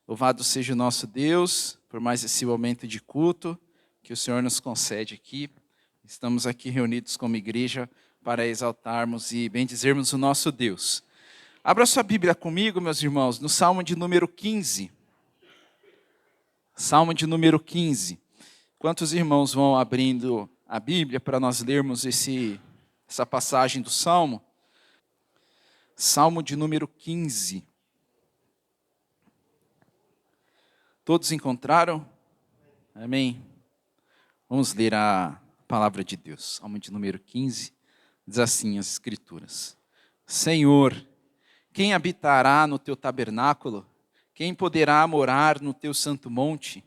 Louvado seja o nosso Deus por mais esse momento de culto que o Senhor nos concede aqui. Estamos aqui reunidos como igreja para exaltarmos e bendizermos o nosso Deus. Abra sua Bíblia comigo, meus irmãos, no Salmo de número 15. Salmo de número 15. Quantos irmãos vão abrindo a Bíblia para nós lermos essa passagem do Salmo? Salmo de número 15. Todos encontraram? Amém? Vamos ler a palavra de Deus. Salmo de número 15, diz assim as Escrituras. Senhor, quem habitará no teu tabernáculo? Quem poderá morar no teu santo monte?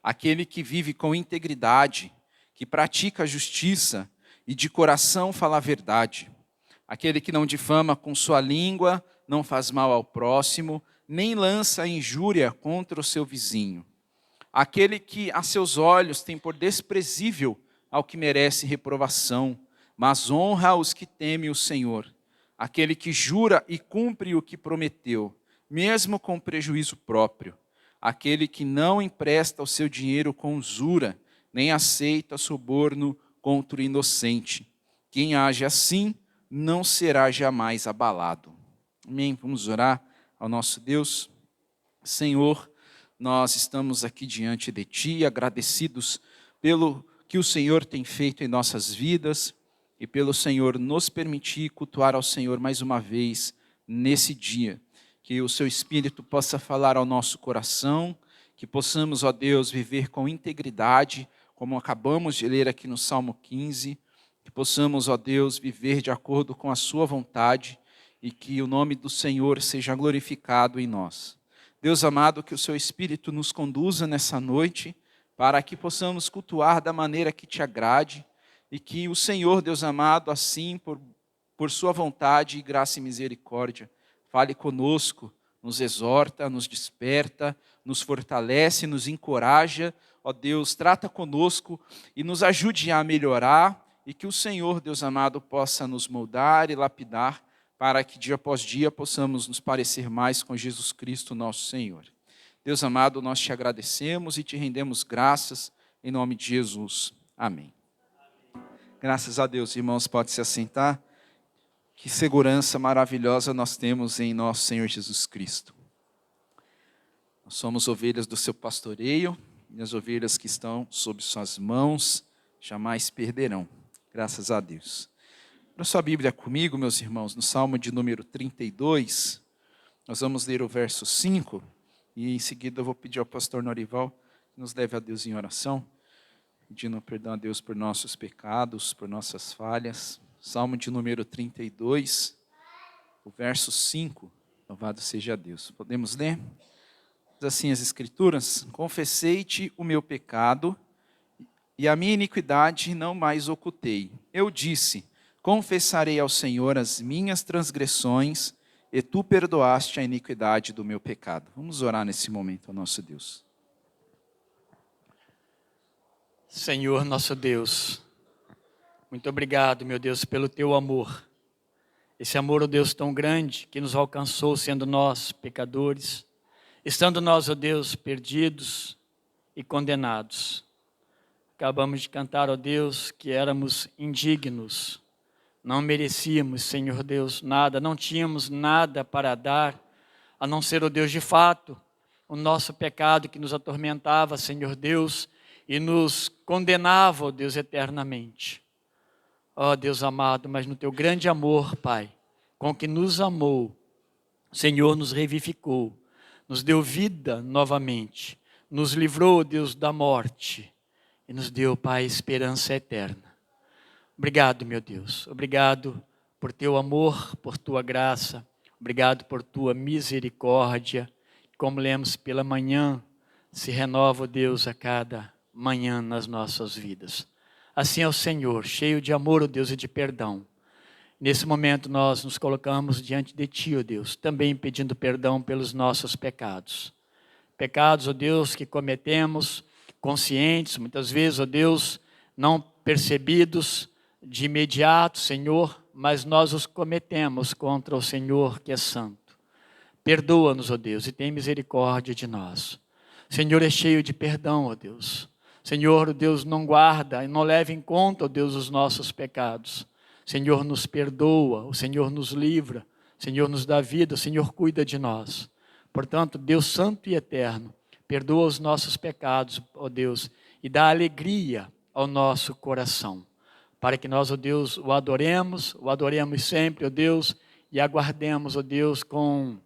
Aquele que vive com integridade, que pratica a justiça e de coração fala a verdade. Aquele que não difama com sua língua, não faz mal ao próximo, nem lança injúria contra o seu vizinho. Aquele que a seus olhos tem por desprezível ao que merece reprovação, mas honra os que temem o Senhor. Aquele que jura e cumpre o que prometeu, mesmo com prejuízo próprio. Aquele que não empresta o seu dinheiro com usura, nem aceita suborno contra o inocente. Quem age assim não será jamais abalado. Amém? Vamos orar ao nosso Deus. Senhor, nós estamos aqui diante de Ti, agradecidos pelo que o Senhor tem feito em nossas vidas e pelo Senhor nos permitir cultuar ao Senhor mais uma vez nesse dia. Que o Seu Espírito possa falar ao nosso coração, que possamos, ó Deus, viver com integridade, como acabamos de ler aqui no Salmo 15, que possamos, ó Deus, viver de acordo com a Sua vontade e que o nome do Senhor seja glorificado em nós. Deus amado, que o Seu Espírito nos conduza nessa noite, para que possamos cultuar da maneira que Te agrade, e que o Senhor, Deus amado, assim, por Sua vontade, graça e misericórdia, fale conosco, nos exorta, nos desperta, nos fortalece, nos encoraja. Ó Deus, trata conosco e nos ajude a melhorar, e que o Senhor, Deus amado, possa nos moldar e lapidar, para que dia após dia possamos nos parecer mais com Jesus Cristo, nosso Senhor. Deus amado, nós Te agradecemos e Te rendemos graças, em nome de Jesus. Amém. Graças a Deus, irmãos, pode se assentar. Que segurança maravilhosa nós temos em nosso Senhor Jesus Cristo. Nós somos ovelhas do seu pastoreio, e as ovelhas que estão sob suas mãos jamais perderão. Graças a Deus. Abra sua Bíblia comigo, meus irmãos, no Salmo de número 32. Nós vamos ler o verso 5, e em seguida eu vou pedir ao pastor Norival que nos leve a Deus em oração, pedindo perdão a Deus por nossos pecados, por nossas falhas. Salmo de número 32, o verso 5, louvado seja Deus. Podemos ler? Diz assim as Escrituras: Confessei-te o meu pecado, e a minha iniquidade não mais ocultei. Eu disse: confessarei ao Senhor as minhas transgressões, e Tu perdoaste a iniquidade do meu pecado. Vamos orar nesse momento ao nosso Deus. Senhor nosso Deus, muito obrigado, meu Deus, pelo Teu amor. Esse amor, ó Deus, tão grande que nos alcançou sendo nós pecadores, estando nós, ó Deus, perdidos e condenados. Acabamos de cantar, ó Deus, que éramos indignos, não merecíamos, Senhor Deus, nada, não tínhamos nada para dar, a não ser, ó Deus, de fato, o nosso pecado que nos atormentava, Senhor Deus, e nos condenava, ó Deus, eternamente. Ó Deus amado, mas no Teu grande amor, Pai, com que nos amou, o Senhor nos revivificou, nos deu vida novamente, nos livrou, Deus, da morte e nos deu, Pai, esperança eterna. Obrigado, meu Deus, obrigado por Teu amor, por Tua graça, obrigado por Tua misericórdia. Como lemos pela manhã, se renova, Deus, a cada manhã nas nossas vidas. Assim é o Senhor, cheio de amor, ó Deus, e de perdão. Nesse momento nós nos colocamos diante de Ti, ó Deus, também pedindo perdão pelos nossos pecados. Pecados, ó Deus, que cometemos, conscientes, muitas vezes, ó Deus, não percebidos de imediato, Senhor, mas nós os cometemos contra o Senhor que é santo. Perdoa-nos, ó Deus, e tem misericórdia de nós. O Senhor é cheio de perdão, ó Deus. Senhor, Deus, não guarda e não leva em conta, ó Deus, os nossos pecados. Senhor, nos perdoa, o Senhor nos livra, o Senhor nos dá vida, o Senhor cuida de nós. Portanto, Deus Santo e Eterno, perdoa os nossos pecados, ó Deus, e dá alegria ao nosso coração, para que nós, ó Deus, o adoremos sempre, ó Deus, e aguardemos, ó Deus, com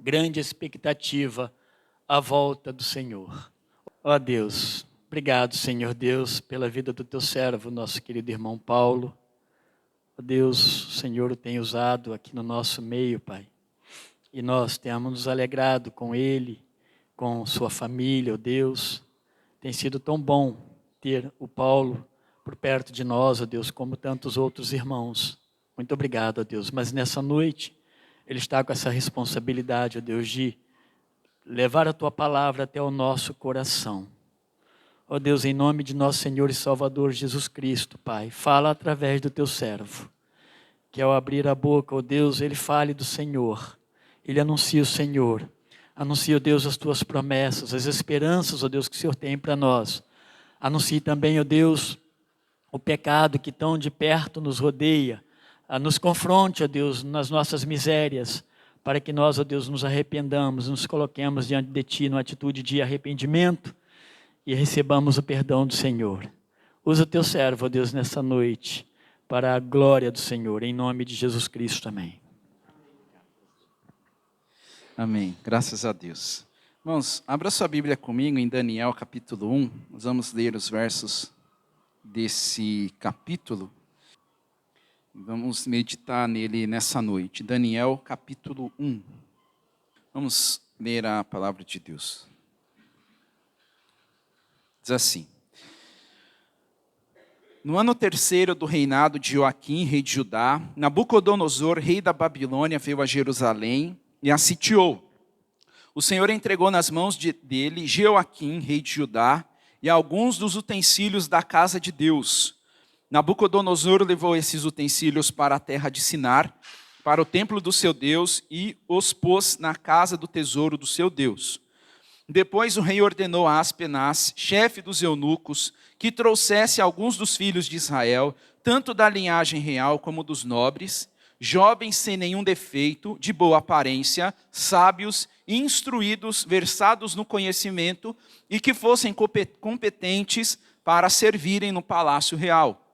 grande expectativa a volta do Senhor. Ó Deus, obrigado, Senhor Deus, pela vida do teu servo, nosso querido irmão Paulo. Ó Deus, o Senhor o tem usado aqui no nosso meio, Pai. E nós temos nos alegrado com ele, com sua família, ó Deus. Tem sido tão bom ter o Paulo por perto de nós, ó Deus, como tantos outros irmãos. Muito obrigado, ó Deus. Mas nessa noite, ele está com essa responsabilidade, ó Deus, de levar a tua palavra até o nosso coração. Ó Deus, em nome de nosso Senhor e Salvador Jesus Cristo, Pai, fala através do teu servo, que ao abrir a boca, ó Deus, ele fale do Senhor, ele anuncia o Senhor, anuncia, ó Deus, as tuas promessas, as esperanças, ó Deus, que o Senhor tem para nós. Anuncie também, ó Deus, o pecado que tão de perto nos rodeia, nos confronte, ó Deus, nas nossas misérias, para que nós, ó Deus, nos arrependamos, nos coloquemos diante de Ti numa atitude de arrependimento e recebamos o perdão do Senhor. Usa o teu servo, ó Deus, nessa noite, para a glória do Senhor, em nome de Jesus Cristo, amém. Amém, graças a Deus. Irmãos, abra sua Bíblia comigo em Daniel capítulo 1, nós vamos ler os versos desse capítulo. Vamos meditar nele nessa noite. Daniel capítulo 1. Vamos ler a palavra de Deus. Diz assim: No ano terceiro do reinado de Joaquim, rei de Judá, Nabucodonosor, rei da Babilônia, veio a Jerusalém e a sitiou. O Senhor entregou nas mãos dele Joaquim, rei de Judá, e alguns dos utensílios da casa de Deus. Nabucodonosor levou esses utensílios para a terra de Sinar, para o templo do seu Deus, e os pôs na casa do tesouro do seu Deus. Depois o rei ordenou a Aspenaz, chefe dos eunucos, que trouxesse alguns dos filhos de Israel, tanto da linhagem real como dos nobres, jovens sem nenhum defeito, de boa aparência, sábios, instruídos, versados no conhecimento, e que fossem competentes para servirem no palácio real.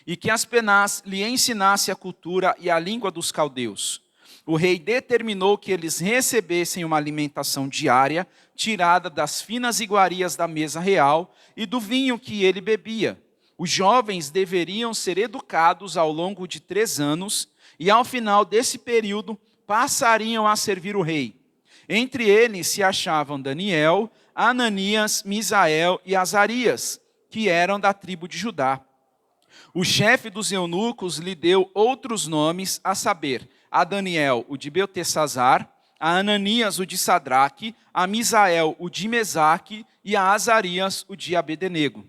E que Aspenaz lhe ensinasse a cultura e a língua dos caldeus. O rei determinou que eles recebessem uma alimentação diária, tirada das finas iguarias da mesa real e do vinho que ele bebia. Os jovens deveriam ser educados ao longo de 3 anos, e ao final desse período passariam a servir o rei. Entre eles se achavam Daniel, Ananias, Misael e Azarias, que eram da tribo de Judá. O chefe dos eunucos lhe deu outros nomes, a saber, a Daniel, o de Beltesazar, a Ananias, o de Sadraque, a Misael, o de Mesaque, e a Azarias, o de Abednego.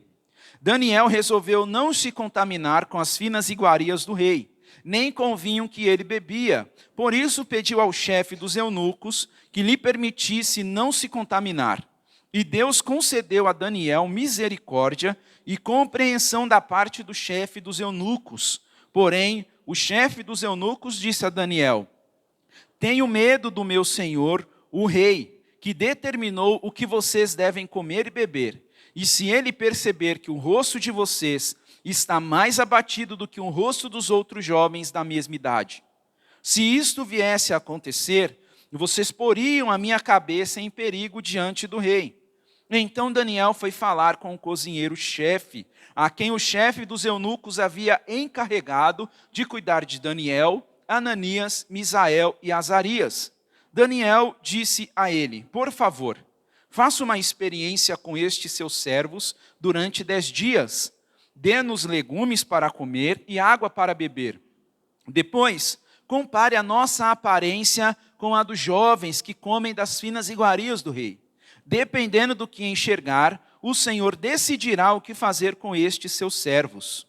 Daniel resolveu não se contaminar com as finas iguarias do rei, nem com o vinho que ele bebia. Por isso pediu ao chefe dos eunucos que lhe permitisse não se contaminar. E Deus concedeu a Daniel misericórdia e compreensão da parte do chefe dos eunucos. Porém, o chefe dos eunucos disse a Daniel: Tenho medo do meu senhor, o rei, que determinou o que vocês devem comer e beber. E se ele perceber que o rosto de vocês está mais abatido do que o rosto dos outros jovens da mesma idade. Se isto viesse a acontecer, vocês poriam a minha cabeça em perigo diante do rei. Então Daniel foi falar com o cozinheiro-chefe, a quem o chefe dos eunucos havia encarregado de cuidar de Daniel, Ananias, Misael e Azarias. Daniel disse a ele: Por favor, faça uma experiência com estes seus servos durante 10 dias. Dê-nos legumes para comer e água para beber. Depois, compare a nossa aparência com a dos jovens que comem das finas iguarias do rei. Dependendo do que enxergar, o Senhor decidirá o que fazer com estes seus servos.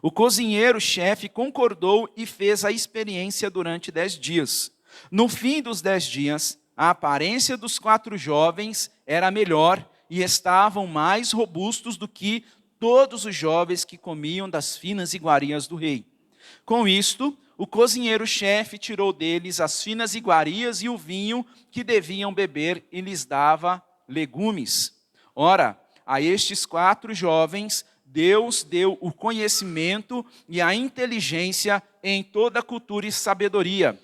O cozinheiro-chefe concordou e fez a experiência durante 10 dias. No fim dos 10 dias, a aparência dos 4 jovens era melhor e estavam mais robustos do que todos os jovens que comiam das finas iguarias do rei. Com isto, o cozinheiro-chefe tirou deles as finas iguarias e o vinho que deviam beber e lhes dava legumes. Ora, a estes 4 jovens, Deus deu o conhecimento e a inteligência em toda a cultura e sabedoria.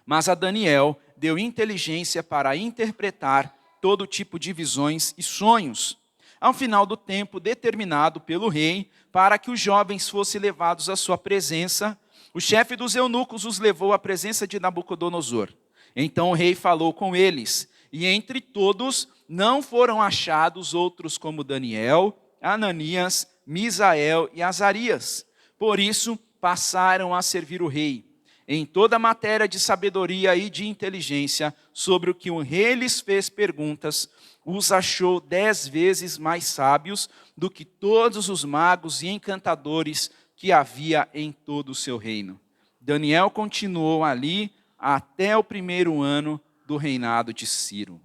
Mas a Daniel deu inteligência para interpretar todo tipo de visões e sonhos. Ao final do tempo determinado pelo rei, para que os jovens fossem levados à sua presença, o chefe dos eunucos os levou à presença de Nabucodonosor. Então o rei falou com eles, e entre todos não foram achados outros como Daniel, Ananias, Misael e Azarias. Por isso passaram a servir o rei. Em toda a matéria de sabedoria e de inteligência, sobre o que o rei lhes fez perguntas, os achou 10 vezes mais sábios do que todos os magos e encantadores que havia em todo o seu reino. Daniel continuou ali até o 1º ano do reinado de Ciro.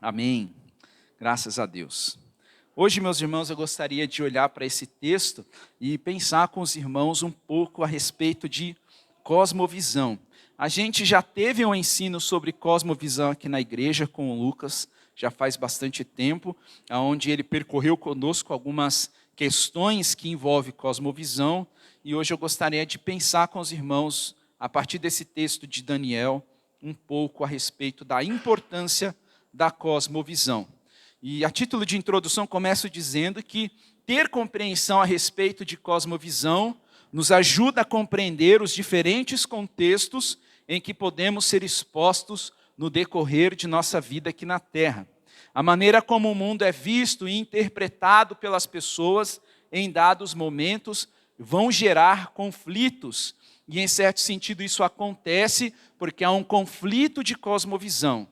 Amém. Graças a Deus. Hoje, meus irmãos, eu gostaria de olhar para esse texto e pensar com os irmãos um pouco a respeito de cosmovisão. A gente já teve um ensino sobre cosmovisão aqui na igreja com o Lucas, já faz bastante tempo, onde ele percorreu conosco algumas questões que envolvem cosmovisão, e hoje eu gostaria de pensar com os irmãos, a partir desse texto de Daniel, um pouco a respeito da importância da cosmovisão. E a título de introdução começo dizendo que ter compreensão a respeito de cosmovisão nos ajuda a compreender os diferentes contextos em que podemos ser expostos no decorrer de nossa vida aqui na Terra. A maneira como o mundo é visto e interpretado pelas pessoas em dados momentos vão gerar conflitos. E, em certo sentido, isso acontece porque há um conflito de cosmovisão.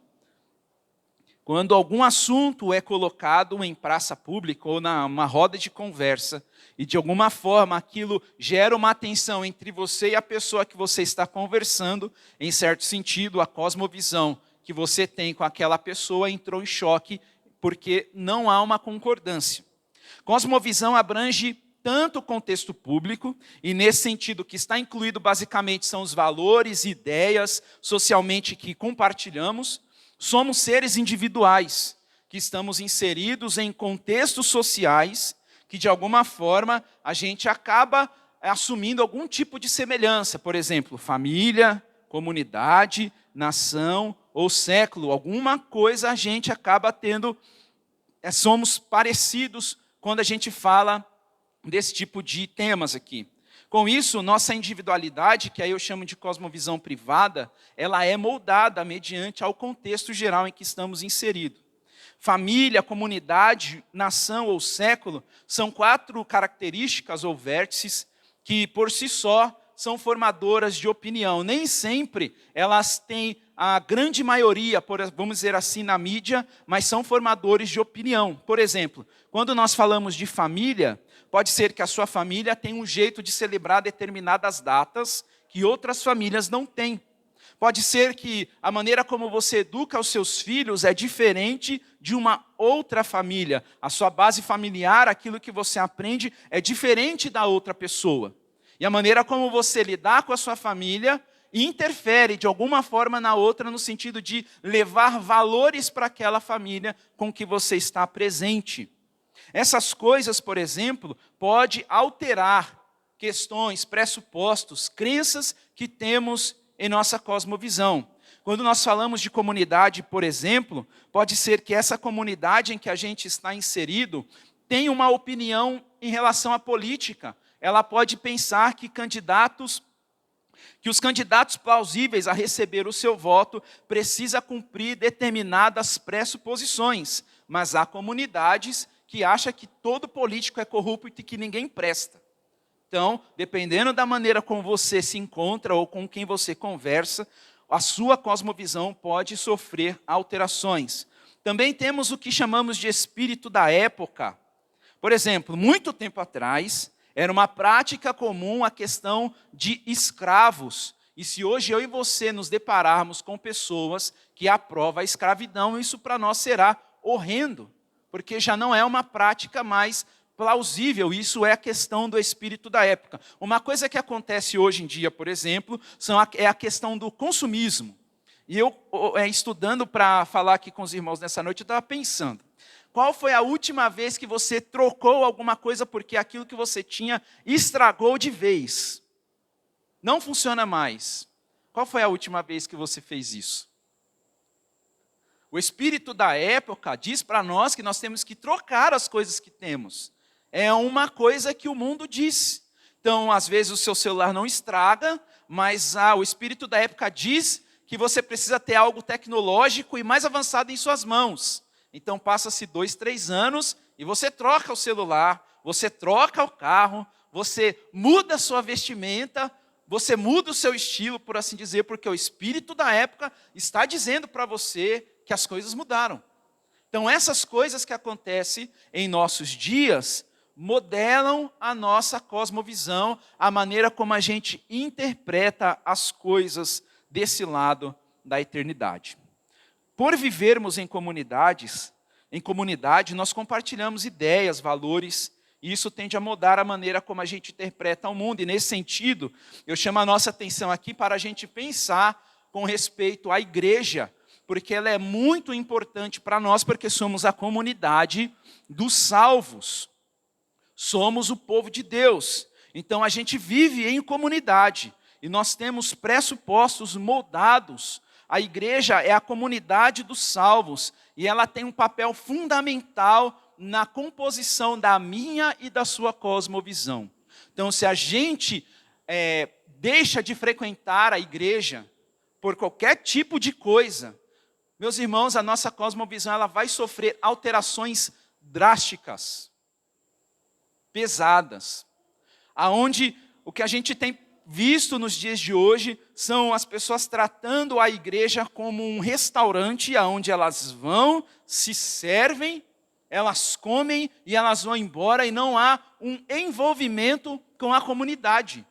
Quando algum assunto é colocado em praça pública ou numa roda de conversa, e de alguma forma aquilo gera uma tensão entre você e a pessoa que você está conversando, em certo sentido, a cosmovisão que você tem com aquela pessoa entrou em choque, porque não há uma concordância. Cosmovisão abrange tanto o contexto público, e nesse sentido que está incluído basicamente são os valores e ideias socialmente que compartilhamos. Somos seres individuais, que estamos inseridos em contextos sociais, que de alguma forma a gente acaba assumindo algum tipo de semelhança. Por exemplo, família, comunidade, nação ou século. Alguma coisa a gente acaba tendo, somos parecidos quando a gente fala desse tipo de temas aqui. Com isso, nossa individualidade, que aí eu chamo de cosmovisão privada, ela é moldada mediante ao contexto geral em que estamos inseridos. Família, comunidade, nação ou século são 4 características ou vértices que, por si só, são formadoras de opinião. Nem sempre elas têm a grande maioria, vamos dizer assim, na mídia, mas são formadores de opinião. Por exemplo, quando nós falamos de família, pode ser que a sua família tenha um jeito de celebrar determinadas datas que outras famílias não têm. Pode ser que a maneira como você educa os seus filhos é diferente de uma outra família. A sua base familiar, aquilo que você aprende, é diferente da outra pessoa. E a maneira como você lidar com a sua família interfere de alguma forma na outra, no sentido de levar valores para aquela família com que você está presente. Essas coisas, por exemplo, podem alterar questões, pressupostos, crenças que temos em nossa cosmovisão. Quando nós falamos de comunidade, por exemplo, pode ser que essa comunidade em que a gente está inserido tenha uma opinião em relação à política. Ela pode pensar que os candidatos plausíveis a receber o seu voto precisam cumprir determinadas pressuposições, mas há comunidades que acham que todo político é corrupto e que ninguém presta. Então, dependendo da maneira como você se encontra ou com quem você conversa, a sua cosmovisão pode sofrer alterações. Também temos o que chamamos de espírito da época. Por exemplo, muito tempo atrás, era uma prática comum a questão de escravos. E se hoje eu e você nos depararmos com pessoas que aprovam a escravidão, isso para nós será horrendo, porque já não é uma prática mais plausível. Isso é a questão do espírito da época. Uma coisa que acontece hoje em dia, por exemplo, é a questão do consumismo. E eu, estudando para falar aqui com os irmãos nessa noite, eu estava pensando, qual foi a última vez que você trocou alguma coisa porque aquilo que você tinha estragou de vez? Não funciona mais. Qual foi a última vez que você fez isso? O espírito da época diz para nós que nós temos que trocar as coisas que temos. É uma coisa que o mundo diz. Então, às vezes o seu celular não estraga, mas o espírito da época diz que você precisa ter algo tecnológico e mais avançado em suas mãos. Então, passa-se 2, 3 anos e você troca o celular, você troca o carro, você muda a sua vestimenta, você muda o seu estilo, por assim dizer, porque o espírito da época está dizendo para você que as coisas mudaram. Então, essas coisas que acontecem em nossos dias modelam a nossa cosmovisão, a maneira como a gente interpreta as coisas desse lado da eternidade. Por vivermos em comunidade, nós compartilhamos ideias, valores, e isso tende a mudar a maneira como a gente interpreta o mundo. E nesse sentido, eu chamo a nossa atenção aqui para a gente pensar com respeito à igreja, porque ela é muito importante para nós, porque somos a comunidade dos salvos. Somos o povo de Deus. Então a gente vive em comunidade, e nós temos pressupostos moldados. A igreja é a comunidade dos salvos, e ela tem um papel fundamental na composição da minha e da sua cosmovisão. Então, se a gente deixa de frequentar a igreja por qualquer tipo de coisa, meus irmãos, a nossa cosmovisão ela vai sofrer alterações drásticas, pesadas, aonde o que a gente tem visto nos dias de hoje são as pessoas tratando a igreja como um restaurante, aonde elas vão, se servem, elas comem e elas vão embora, e não há um envolvimento com a comunidade.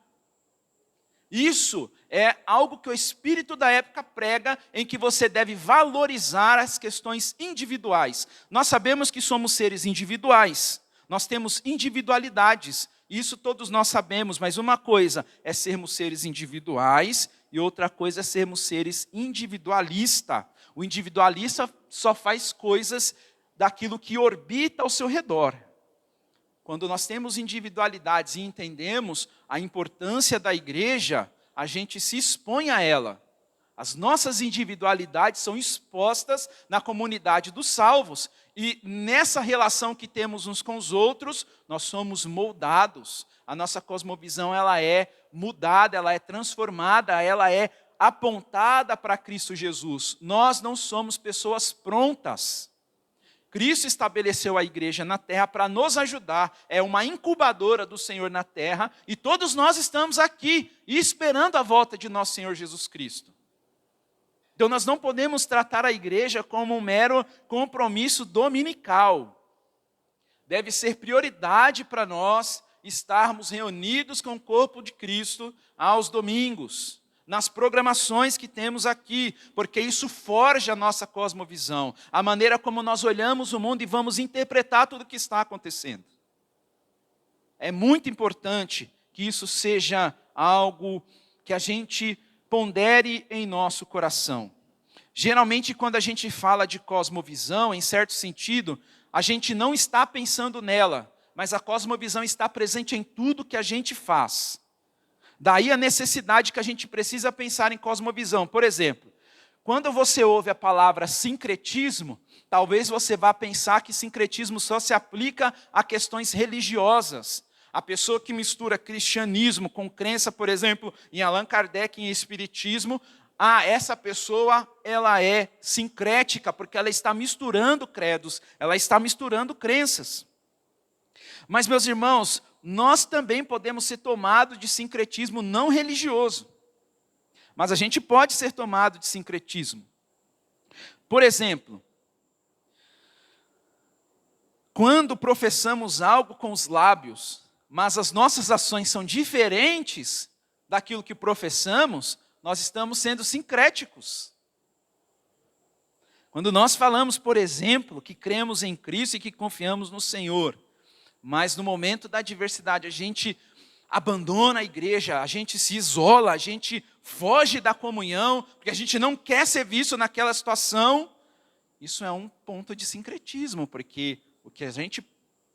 Isso é algo que o espírito da época prega, em que você deve valorizar as questões individuais. Nós sabemos que somos seres individuais, nós temos individualidades, isso todos nós sabemos, mas uma coisa é sermos seres individuais e outra coisa é sermos seres individualistas. O individualista só faz coisas daquilo que orbita ao seu redor. Quando nós temos individualidades e entendemos a importância da igreja, a gente se expõe a ela. As nossas individualidades são expostas na comunidade dos salvos. E nessa relação que temos uns com os outros, nós somos moldados. A nossa cosmovisão ela é mudada, ela é transformada, ela é apontada para Cristo Jesus. Nós não somos pessoas prontas. Cristo estabeleceu a igreja na terra para nos ajudar, é uma incubadora do Senhor na terra, e todos nós estamos aqui, esperando a volta de nosso Senhor Jesus Cristo. Então nós não podemos tratar a igreja como um mero compromisso dominical. Deve ser prioridade para nós estarmos reunidos com o corpo de Cristo aos domingos, nas programações que temos aqui, porque isso forja a nossa cosmovisão, a maneira como nós olhamos o mundo e vamos interpretar tudo o que está acontecendo. É muito importante que isso seja algo que a gente pondere em nosso coração. Geralmente, quando a gente fala de cosmovisão, em certo sentido, a gente não está pensando nela, mas a cosmovisão está presente em tudo que a gente faz. Daí a necessidade que a gente precisa pensar em cosmovisão. Por exemplo, quando você ouve a palavra sincretismo, talvez você vá pensar que sincretismo só se aplica a questões religiosas. A pessoa que mistura cristianismo com crença, por exemplo, em Allan Kardec, em espiritismo, essa pessoa ela é sincrética, porque ela está misturando credos, ela está misturando crenças. Mas, meus irmãos, nós também podemos ser tomados de sincretismo não religioso. Mas a gente pode ser tomado de sincretismo. Por exemplo, quando professamos algo com os lábios, mas as nossas ações são diferentes daquilo que professamos, nós estamos sendo sincréticos. Quando nós falamos, por exemplo, que cremos em Cristo e que confiamos no Senhor, mas no momento da adversidade a gente abandona a igreja, a gente se isola, a gente foge da comunhão, porque a gente não quer ser visto naquela situação, isso é um ponto de sincretismo, porque o que a gente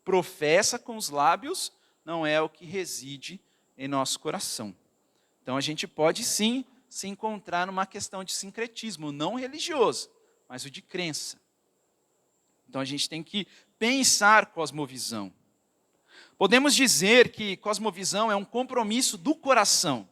professa com os lábios não é o que reside em nosso coração. Então a gente pode sim se encontrar numa questão de sincretismo, não religioso, mas o de crença. Então a gente tem que pensar cosmovisão. Podemos dizer que cosmovisão é um compromisso do coração.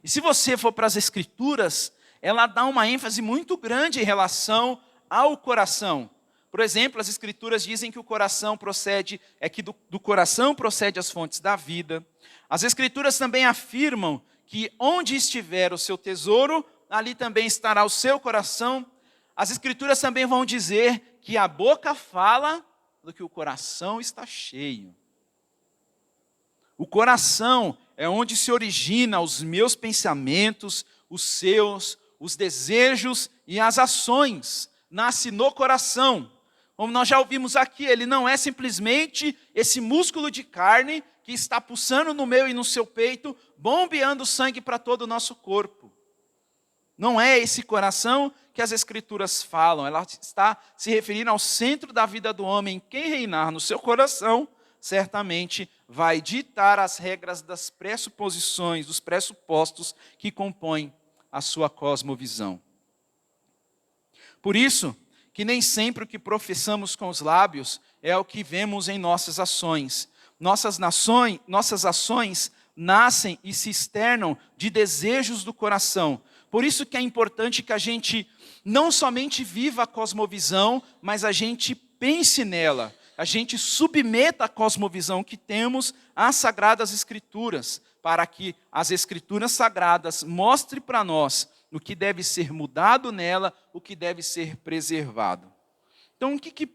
E se você for para as Escrituras, ela dá uma ênfase muito grande em relação ao coração. Por exemplo, as Escrituras dizem que o coração procede, que do coração procede as fontes da vida. As Escrituras também afirmam que onde estiver o seu tesouro, ali também estará o seu coração. As Escrituras também vão dizer que a boca fala do que o coração está cheio. O coração é onde se origina os meus pensamentos, os seus, os desejos e as ações. Nasce no coração. Como nós já ouvimos aqui, ele não é simplesmente esse músculo de carne que está pulsando no meu e no seu peito, bombeando sangue para todo o nosso corpo. Não é esse coração que as Escrituras falam. Ela está se referindo ao centro da vida do homem. Quem reinar no seu coração, certamente vai ditar as regras das pressuposições, dos pressupostos que compõem a sua cosmovisão. Por isso, que nem sempre o que professamos com os lábios é o que vemos em nossas ações. Nossas ações nascem e se externam de desejos do coração. Por isso que é importante que a gente não somente viva a cosmovisão, mas a gente pense nela. A gente submeta a cosmovisão que temos às Sagradas Escrituras, para que as Escrituras Sagradas mostrem para nós o que deve ser mudado nela, o que deve ser preservado. Então, o que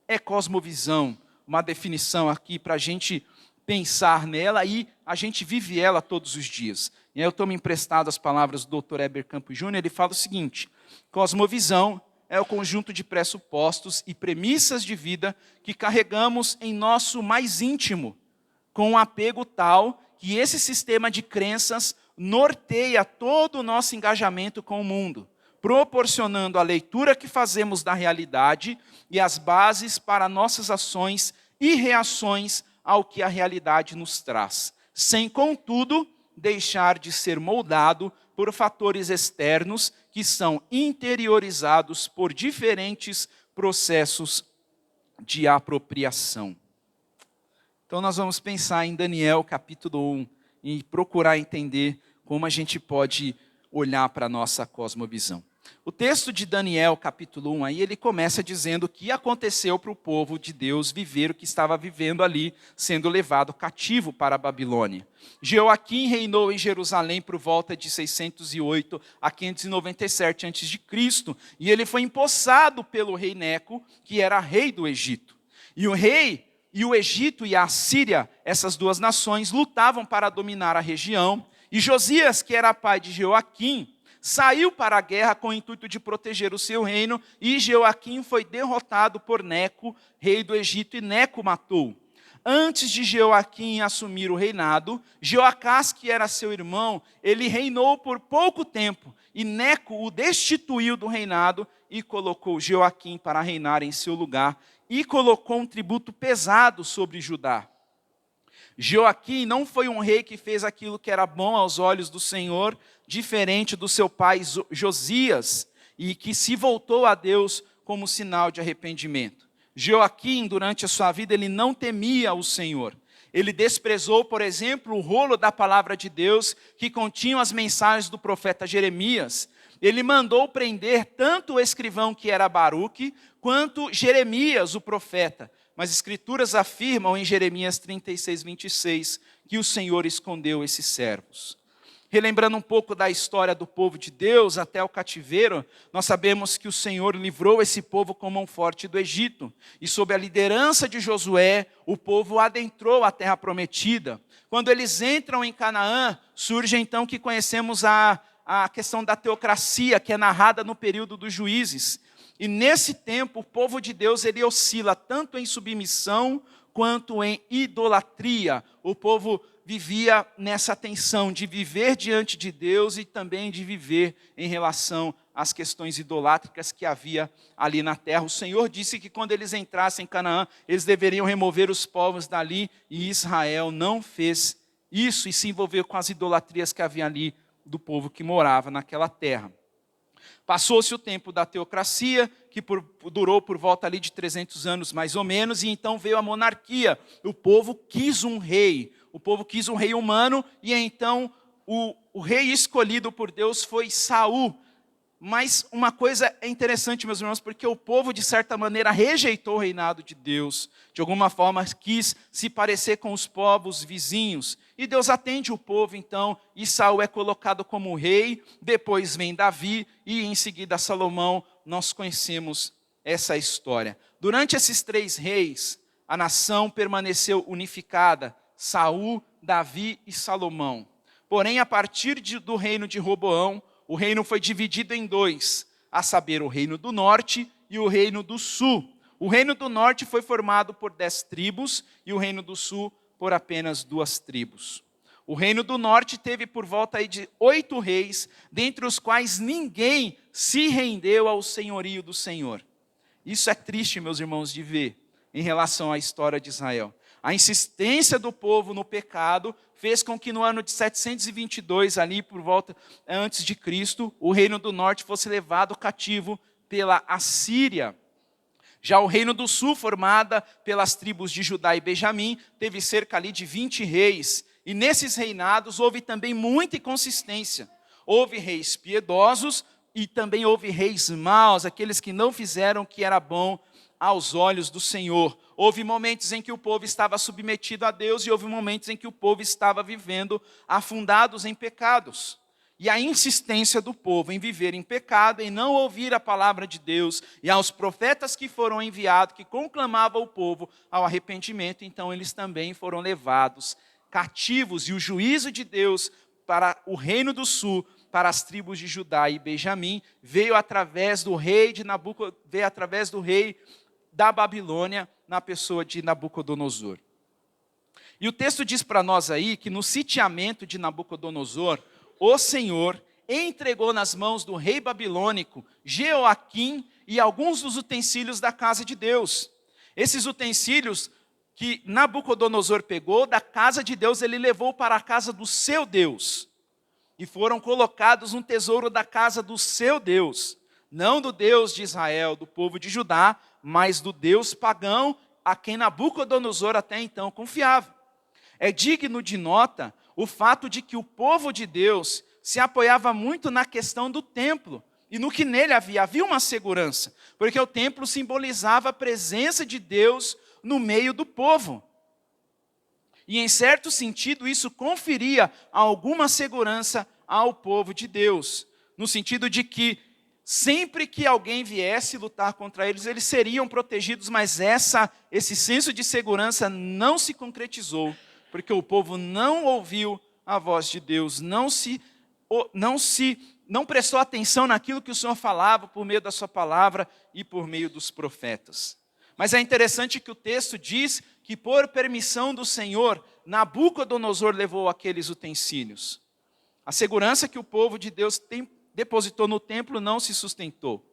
é cosmovisão? Uma definição aqui para a gente pensar nela e a gente vive ela todos os dias. E aí eu tomo emprestado as palavras do Dr. Heber Campos Júnior, ele fala o seguinte: cosmovisão é o conjunto de pressupostos e premissas de vida que carregamos em nosso mais íntimo, com um apego tal que esse sistema de crenças norteia todo o nosso engajamento com o mundo, proporcionando a leitura que fazemos da realidade e as bases para nossas ações e reações ao que a realidade nos traz, sem, contudo, deixar de ser moldado por fatores externos que são interiorizados por diferentes processos de apropriação. Então nós vamos pensar em Daniel capítulo 1 e procurar entender como a gente pode olhar para a nossa cosmovisão. O texto de Daniel capítulo 1 aí, ele começa dizendo o que aconteceu para o povo de Deus viver o que estava vivendo ali, sendo levado cativo para a Babilônia. Jeoaquim reinou em Jerusalém por volta de 608 a 597 a.C., e ele foi empossado pelo rei Neco, que era rei do Egito. E o Egito e a Síria, essas duas nações, lutavam para dominar a região, e Josias, que era pai de Jeoaquim, saiu para a guerra com o intuito de proteger o seu reino, e Jeoaquim foi derrotado por Neco, rei do Egito, e Neco matou. Antes de Jeoaquim assumir o reinado, Jeoacás, que era seu irmão, ele reinou por pouco tempo, e Neco o destituiu do reinado e colocou Jeoaquim para reinar em seu lugar, e colocou um tributo pesado sobre Judá. Jeoaquim não foi um rei que fez aquilo que era bom aos olhos do Senhor, diferente do seu pai Josias, e que se voltou a Deus como sinal de arrependimento. Jeoaquim, durante a sua vida, ele não temia o Senhor. Ele desprezou, por exemplo, o rolo da palavra de Deus, que continha as mensagens do profeta Jeremias. Ele mandou prender tanto o escrivão, que era Baruque, quanto Jeremias, o profeta. Mas as Escrituras afirmam em Jeremias 36, 26, que o Senhor escondeu esses servos. Relembrando um pouco da história do povo de Deus até o cativeiro, nós sabemos que o Senhor livrou esse povo com mão forte do Egito. E sob a liderança de Josué, o povo adentrou a terra prometida. Quando eles entram em Canaã, surge então que conhecemos a a questão da teocracia, que é narrada no período dos juízes. E nesse tempo, o povo de Deus ele oscila tanto em submissão quanto em idolatria. O povo vivia nessa tensão de viver diante de Deus e também de viver em relação às questões idolátricas que havia ali na terra. O Senhor disse que quando eles entrassem em Canaã, eles deveriam remover os povos dali, e Israel não fez isso e se envolveu com as idolatrias que havia ali do povo que morava naquela terra. Passou-se o tempo da teocracia, que durou por volta ali de 300 anos mais ou menos, e então veio a monarquia. O povo quis um rei, o povo quis um rei humano, e então o rei escolhido por Deus foi Saul. Mas uma coisa é interessante, meus irmãos, porque o povo, de certa maneira, rejeitou o reinado de Deus. De alguma forma, quis se parecer com os povos vizinhos. E Deus atende o povo, então, e Saul é colocado como rei. Depois vem Davi e, em seguida, Salomão. Nós conhecemos essa história. Durante esses 3 reis, a nação permaneceu unificada. Saul, Davi e Salomão. Porém, a partir do reino de Roboão, o reino foi dividido em 2, a saber, o reino do norte e o reino do sul. O reino do norte foi formado por 10 tribos e o reino do sul por apenas 2 tribos. O reino do norte teve por volta aí de 8 reis, dentre os quais ninguém se rendeu ao senhorio do Senhor. Isso é triste, meus irmãos, de ver em relação à história de Israel. A insistência do povo no pecado fez com que no ano de 722, ali por volta antes de Cristo, o reino do norte fosse levado cativo pela Assíria. Já o reino do sul, formada pelas tribos de Judá e Benjamim, teve cerca ali de 20 reis. E nesses reinados houve também muita inconsistência. Houve reis piedosos e também houve reis maus, aqueles que não fizeram o que era bom aos olhos do Senhor. Houve momentos em que o povo estava submetido a Deus e houve momentos em que o povo estava vivendo afundados em pecados. E a insistência do povo em viver em pecado, em não ouvir a palavra de Deus e aos profetas que foram enviados, que conclamavam o povo ao arrependimento, então eles também foram levados cativos. E o juízo de Deus para o reino do sul, para as tribos de Judá e Benjamim, veio através do rei da Babilônia, na pessoa de Nabucodonosor. E o texto diz para nós aí que no sitiamento de Nabucodonosor, o Senhor entregou nas mãos do rei babilônico Jeoaquim e alguns dos utensílios da casa de Deus. Esses utensílios que Nabucodonosor pegou da casa de Deus, ele levou para a casa do seu Deus. E foram colocados no tesouro da casa do seu Deus. Não do Deus de Israel, do povo de Judá, mas do Deus pagão a quem Nabucodonosor até então confiava. É digno de nota o fato de que o povo de Deus se apoiava muito na questão do templo e no que nele havia uma segurança, porque o templo simbolizava a presença de Deus no meio do povo. E em certo sentido isso conferia alguma segurança ao povo de Deus, no sentido de que sempre que alguém viesse lutar contra eles, eles seriam protegidos, mas esse senso de segurança não se concretizou, porque o povo não ouviu a voz de Deus, não prestou atenção naquilo que o Senhor falava por meio da sua palavra e por meio dos profetas. Mas é interessante que o texto diz que por permissão do Senhor, Nabucodonosor levou aqueles utensílios. A segurança que o povo de Deus depositou no templo não se sustentou.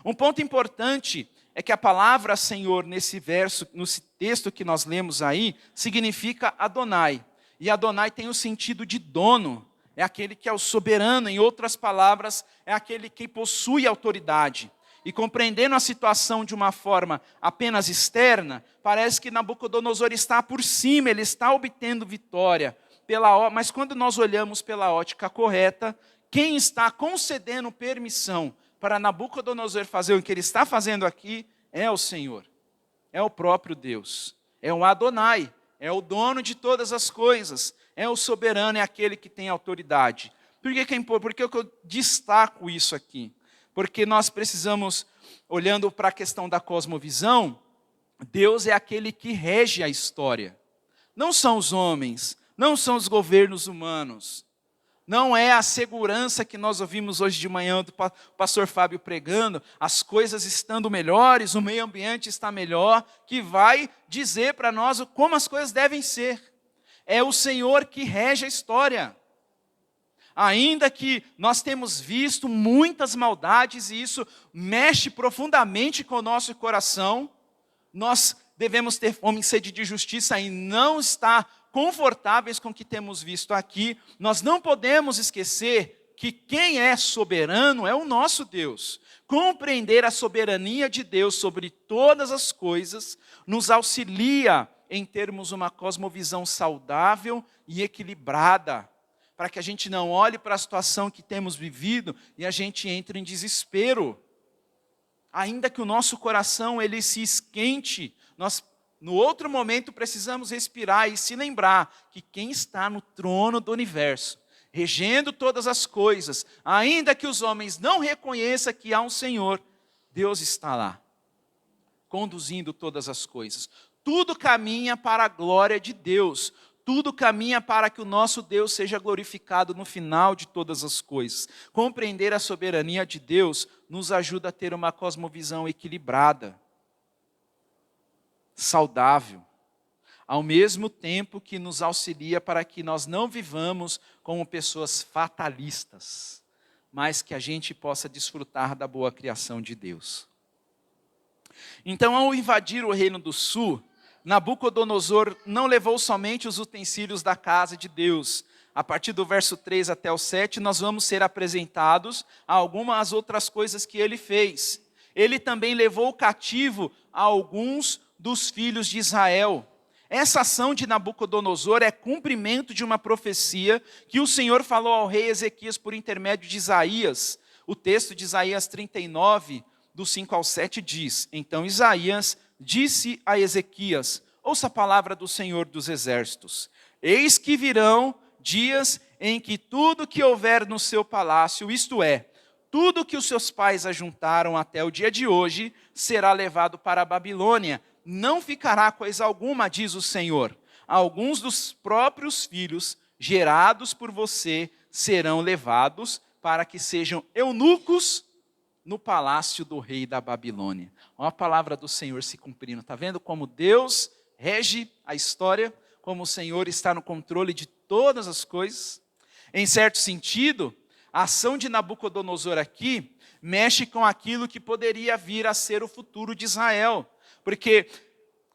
Um ponto importante é que a palavra Senhor nesse verso, nesse texto que nós lemos aí, significa Adonai. E Adonai tem o sentido de dono, é aquele que é o soberano, em outras palavras, é aquele que possui autoridade. E compreendendo a situação de uma forma apenas externa, parece que Nabucodonosor está por cima, ele está obtendo vitória. Mas quando nós olhamos pela ótica correta, quem está concedendo permissão para Nabucodonosor fazer o que ele está fazendo aqui é o Senhor, é o próprio Deus, é o Adonai, é o dono de todas as coisas, é o soberano, é aquele que tem autoridade. Por que eu destaco isso aqui? Porque nós precisamos, olhando para a questão da cosmovisão, Deus é aquele que rege a história. Não são os homens, não são os governos humanos. Não é a segurança que nós ouvimos hoje de manhã do pastor Fábio pregando, as coisas estando melhores, o meio ambiente está melhor, que vai dizer para nós como as coisas devem ser. É o Senhor que rege a história. Ainda que nós temos visto muitas maldades e isso mexe profundamente com o nosso coração, nós devemos ter fome e sede de justiça e não estar confortáveis com o que temos visto aqui. Nós não podemos esquecer que quem é soberano é o nosso Deus. Compreender a soberania de Deus sobre todas as coisas nos auxilia em termos uma cosmovisão saudável e equilibrada, para que a gente não olhe para a situação que temos vivido e a gente entre em desespero. Ainda que o nosso coração ele se esquente, nós no outro momento precisamos respirar e se lembrar que quem está no trono do universo, regendo todas as coisas, ainda que os homens não reconheçam que há um Senhor, Deus está lá, conduzindo todas as coisas. Tudo caminha para a glória de Deus. Tudo caminha para que o nosso Deus seja glorificado no final de todas as coisas. Compreender a soberania de Deus nos ajuda a ter uma cosmovisão equilibrada, saudável, ao mesmo tempo que nos auxilia para que nós não vivamos como pessoas fatalistas, mas que a gente possa desfrutar da boa criação de Deus. Então, ao invadir o reino do sul, Nabucodonosor não levou somente os utensílios da casa de Deus. A partir do verso 3 até o 7, nós vamos ser apresentados a algumas outras coisas que ele fez. Ele também levou cativo a alguns dos filhos de Israel. Essa ação de Nabucodonosor é cumprimento de uma profecia que o Senhor falou ao rei Ezequias por intermédio de Isaías. O texto de Isaías 39, do 5 ao 7 diz: Então Isaías disse a Ezequias: ouça a palavra do Senhor dos Exércitos. Eis que virão dias em que tudo que houver no seu palácio, isto é, tudo que os seus pais ajuntaram até o dia de hoje, será levado para a Babilônia. Não ficará coisa alguma, diz o Senhor. Alguns dos próprios filhos gerados por você serão levados para que sejam eunucos no palácio do rei da Babilônia. Olha a palavra do Senhor se cumprindo. Está vendo como Deus rege a história? Como o Senhor está no controle de todas as coisas? Em certo sentido, a ação de Nabucodonosor aqui mexe com aquilo que poderia vir a ser o futuro de Israel. Porque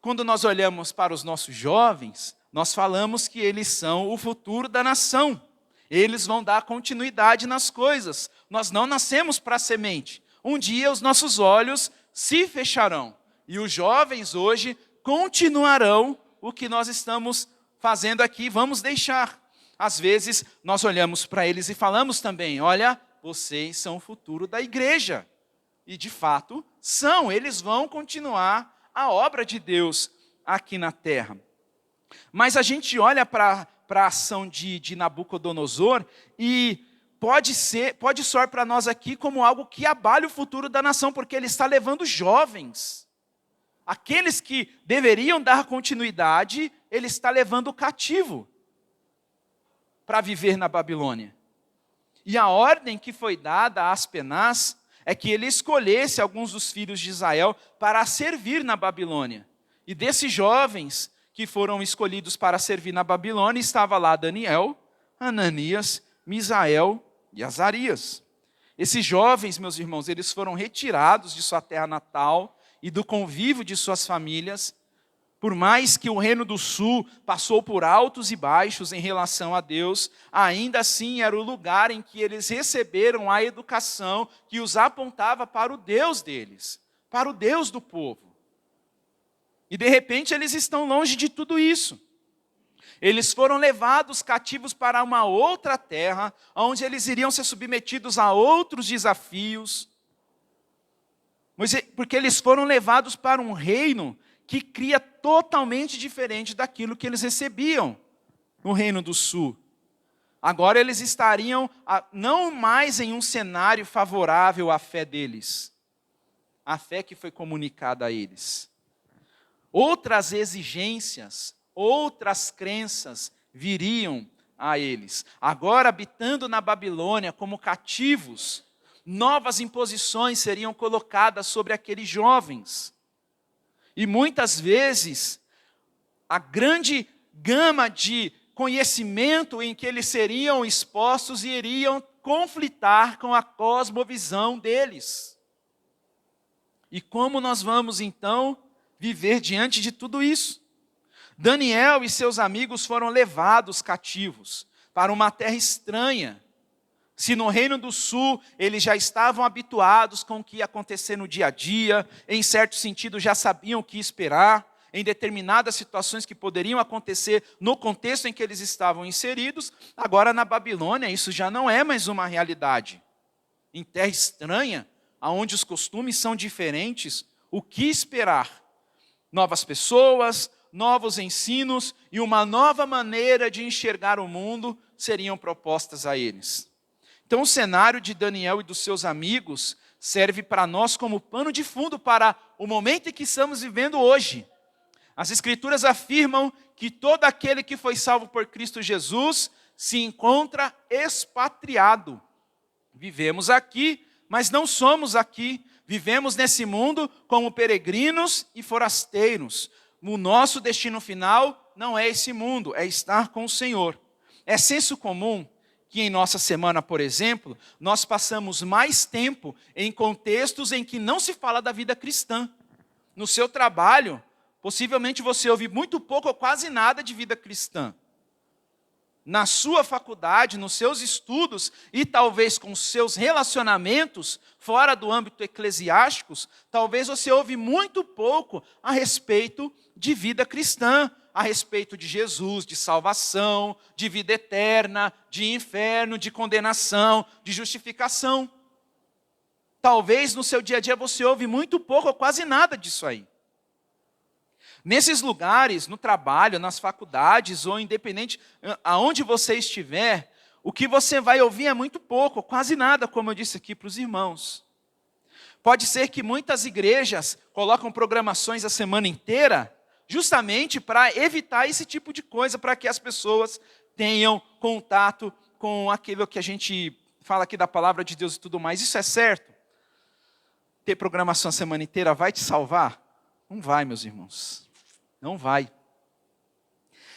quando nós olhamos para os nossos jovens, nós falamos que eles são o futuro da nação. Eles vão dar continuidade nas coisas. Nós não nascemos para a semente. Um dia os nossos olhos se fecharão. E os jovens hoje continuarão o que nós estamos fazendo aqui. Vamos deixar. Às vezes nós olhamos para eles e falamos também: olha, vocês são o futuro da igreja. E de fato são. Eles vão continuar a obra de Deus aqui na terra. Mas a gente olha para a ação de Nabucodonosor e pode soar para nós aqui como algo que abale o futuro da nação, porque ele está levando jovens. Aqueles que deveriam dar continuidade, ele está levando cativo para viver na Babilônia. E a ordem que foi dada a Aspenaz é que ele escolhesse alguns dos filhos de Israel para servir na Babilônia. E desses jovens que foram escolhidos para servir na Babilônia, estava lá Daniel, Ananias, Misael e Azarias. Esses jovens, meus irmãos, eles foram retirados de sua terra natal e do convívio de suas famílias. Por mais que o Reino do Sul passou por altos e baixos em relação a Deus, ainda assim era o lugar em que eles receberam a educação que os apontava para o Deus deles, para o Deus do povo. E de repente eles estão longe de tudo isso. Eles foram levados cativos para uma outra terra, onde eles iriam ser submetidos a outros desafios, porque eles foram levados para um reino que cria totalmente diferente daquilo que eles recebiam no Reino do Sul. Agora eles estariam não mais em um cenário favorável à fé deles, a fé que foi comunicada a eles. Outras exigências, outras crenças viriam a eles. Agora, habitando na Babilônia como cativos, novas imposições seriam colocadas sobre aqueles jovens. E muitas vezes, a grande gama de conhecimento em que eles seriam expostos iriam conflitar com a cosmovisão deles. E como nós vamos, então, viver diante de tudo isso? Daniel e seus amigos foram levados cativos para uma terra estranha. Se no Reino do Sul eles já estavam habituados com o que ia acontecer no dia a dia, em certo sentido já sabiam o que esperar, em determinadas situações que poderiam acontecer no contexto em que eles estavam inseridos, agora na Babilônia isso já não é mais uma realidade. Em terra estranha, onde os costumes são diferentes, o que esperar? Novas pessoas, novos ensinos e uma nova maneira de enxergar o mundo seriam propostas a eles. Então o cenário de Daniel e dos seus amigos serve para nós como pano de fundo para o momento em que estamos vivendo hoje. As Escrituras afirmam que todo aquele que foi salvo por Cristo Jesus se encontra expatriado. Vivemos aqui, mas não somos aqui. Vivemos nesse mundo como peregrinos e forasteiros. O nosso destino final não é esse mundo, é estar com o Senhor. É senso comum que em nossa semana, por exemplo, nós passamos mais tempo em contextos em que não se fala da vida cristã. No seu trabalho, possivelmente você ouve muito pouco ou quase nada de vida cristã. Na sua faculdade, nos seus estudos e talvez com seus relacionamentos fora do âmbito eclesiásticos, talvez você ouve muito pouco a respeito de vida cristã, a respeito de Jesus, de salvação, de vida eterna, de inferno, de condenação, de justificação. Talvez no seu dia a dia você ouve muito pouco ou quase nada disso aí. Nesses lugares, no trabalho, nas faculdades ou independente aonde você estiver, o que você vai ouvir é muito pouco, quase nada, como eu disse aqui para os irmãos. Pode ser que muitas igrejas colocam programações a semana inteira, justamente para evitar esse tipo de coisa, para que as pessoas tenham contato com aquilo que a gente fala aqui da palavra de Deus e tudo mais. Isso é certo? Ter programação a semana inteira vai te salvar? Não vai, meus irmãos. Não vai.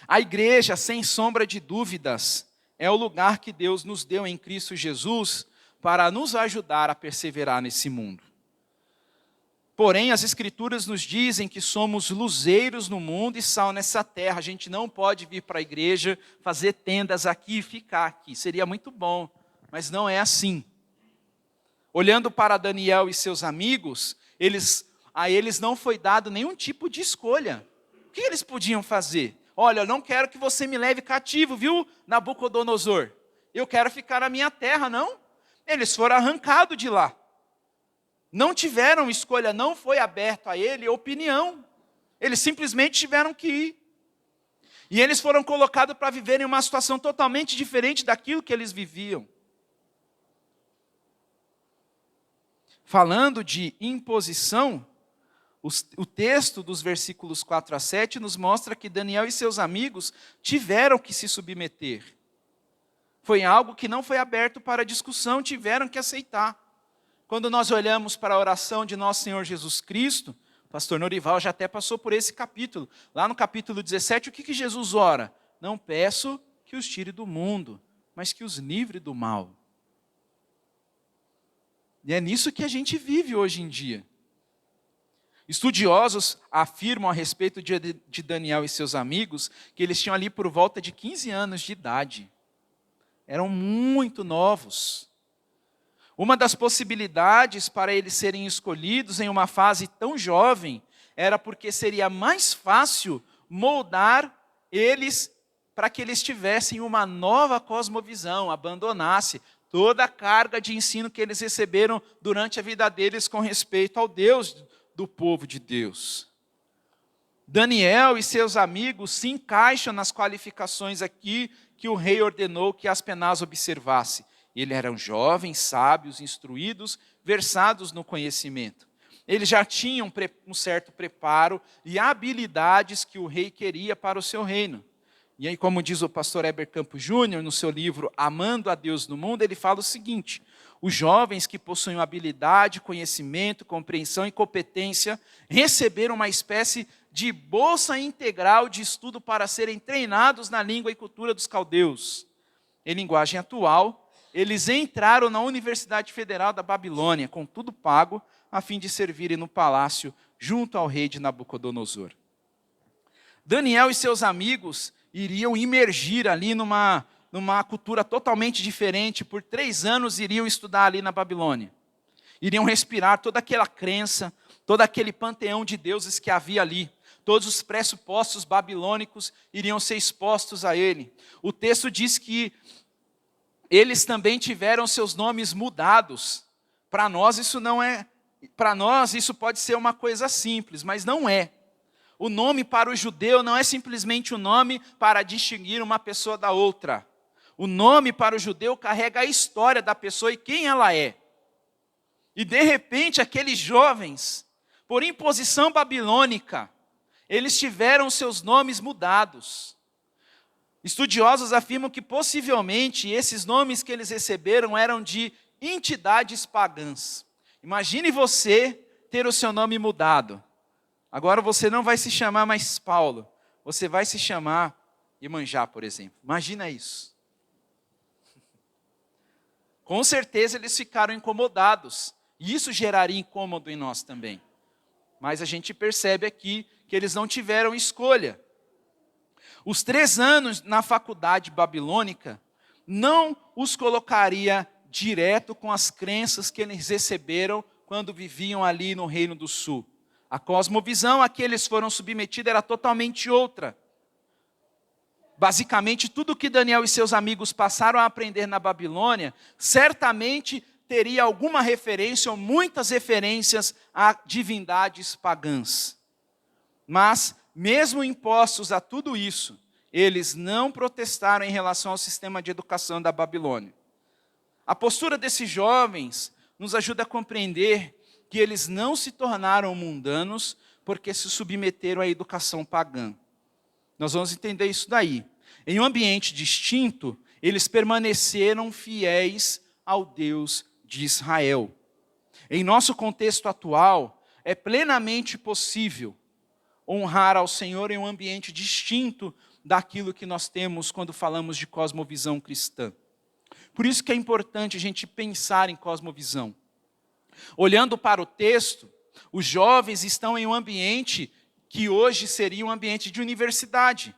A igreja, sem sombra de dúvidas, é o lugar que Deus nos deu em Cristo Jesus para nos ajudar a perseverar nesse mundo. Porém, as Escrituras nos dizem que somos luzeiros no mundo e sal nessa terra. A gente não pode vir para a igreja, fazer tendas aqui e ficar aqui. Seria muito bom, mas não é assim. Olhando para Daniel e seus amigos, a eles não foi dado nenhum tipo de escolha. O que eles podiam fazer? Olha, eu não quero que você me leve cativo, viu, Nabucodonosor? Eu quero ficar na minha terra, não? Eles foram arrancados de lá. Não tiveram escolha, não foi aberto a ele opinião. Eles simplesmente tiveram que ir. E eles foram colocados para viver em uma situação totalmente diferente daquilo que eles viviam. Falando de imposição, o texto dos versículos 4 a 7 nos mostra que Daniel e seus amigos tiveram que se submeter. Foi algo que não foi aberto para discussão, tiveram que aceitar. Quando nós olhamos para a oração de nosso Senhor Jesus Cristo, o pastor Norival já até passou por esse capítulo. Lá no capítulo 17, o que Jesus ora? Não peço que os tire do mundo, mas que os livre do mal. E é nisso que a gente vive hoje em dia. Estudiosos afirmam a respeito de Daniel e seus amigos que eles tinham ali por volta de 15 anos de idade. Eram muito novos. Uma das possibilidades para eles serem escolhidos em uma fase tão jovem era porque seria mais fácil moldar eles para que eles tivessem uma nova cosmovisão, abandonasse toda a carga de ensino que eles receberam durante a vida deles com respeito ao Deus do povo de Deus. Daniel e seus amigos se encaixam nas qualificações aqui que o rei ordenou que Aspenaz observasse. Eles eram jovens, sábios, instruídos, versados no conhecimento. Eles já tinham um certo preparo e habilidades que o rei queria para o seu reino. E aí, como diz o pastor Heber Campos Júnior, no seu livro Amando a Deus no Mundo, ele fala o seguinte: os jovens que possuem habilidade, conhecimento, compreensão e competência receberam uma espécie de bolsa integral de estudo para serem treinados na língua e cultura dos caldeus. Em linguagem atual, eles entraram na Universidade Federal da Babilônia, com tudo pago, a fim de servirem no palácio junto ao rei de Nabucodonosor. Daniel e seus amigos iriam imergir ali numa cultura totalmente diferente. Por 3 anos iriam estudar ali na Babilônia. Iriam respirar toda aquela crença, todo aquele panteão de deuses que havia ali. Todos os pressupostos babilônicos iriam ser expostos a ele. O texto diz que eles também tiveram seus nomes mudados. Para nós isso pode ser uma coisa simples, mas não é. O nome para o judeu não é simplesmente um nome para distinguir uma pessoa da outra. O nome para o judeu carrega a história da pessoa e quem ela é. E de repente aqueles jovens, por imposição babilônica, eles tiveram seus nomes mudados. Estudiosos afirmam que possivelmente esses nomes que eles receberam eram de entidades pagãs. Imagine você ter o seu nome mudado. Agora você não vai se chamar mais Paulo, você vai se chamar Iemanjá, por exemplo. Imagina isso. Com certeza eles ficaram incomodados, e isso geraria incômodo em nós também. Mas a gente percebe aqui que eles não tiveram escolha. Os 3 anos na faculdade babilônica não os colocaria direto com as crenças que eles receberam quando viviam ali no Reino do Sul. A cosmovisão a que eles foram submetidos era totalmente outra. Basicamente, tudo que Daniel e seus amigos passaram a aprender na Babilônia, certamente teria alguma referência ou muitas referências a divindades pagãs. Mas, mesmo impostos a tudo isso, eles não protestaram em relação ao sistema de educação da Babilônia. A postura desses jovens nos ajuda a compreender que eles não se tornaram mundanos porque se submeteram à educação pagã. Nós vamos entender isso daí. Em um ambiente distinto, eles permaneceram fiéis ao Deus de Israel. Em nosso contexto atual, é plenamente possível honrar ao Senhor em um ambiente distinto daquilo que nós temos quando falamos de cosmovisão cristã. Por isso que é importante a gente pensar em cosmovisão. Olhando para o texto, os jovens estão em um ambiente que hoje seria um ambiente de universidade.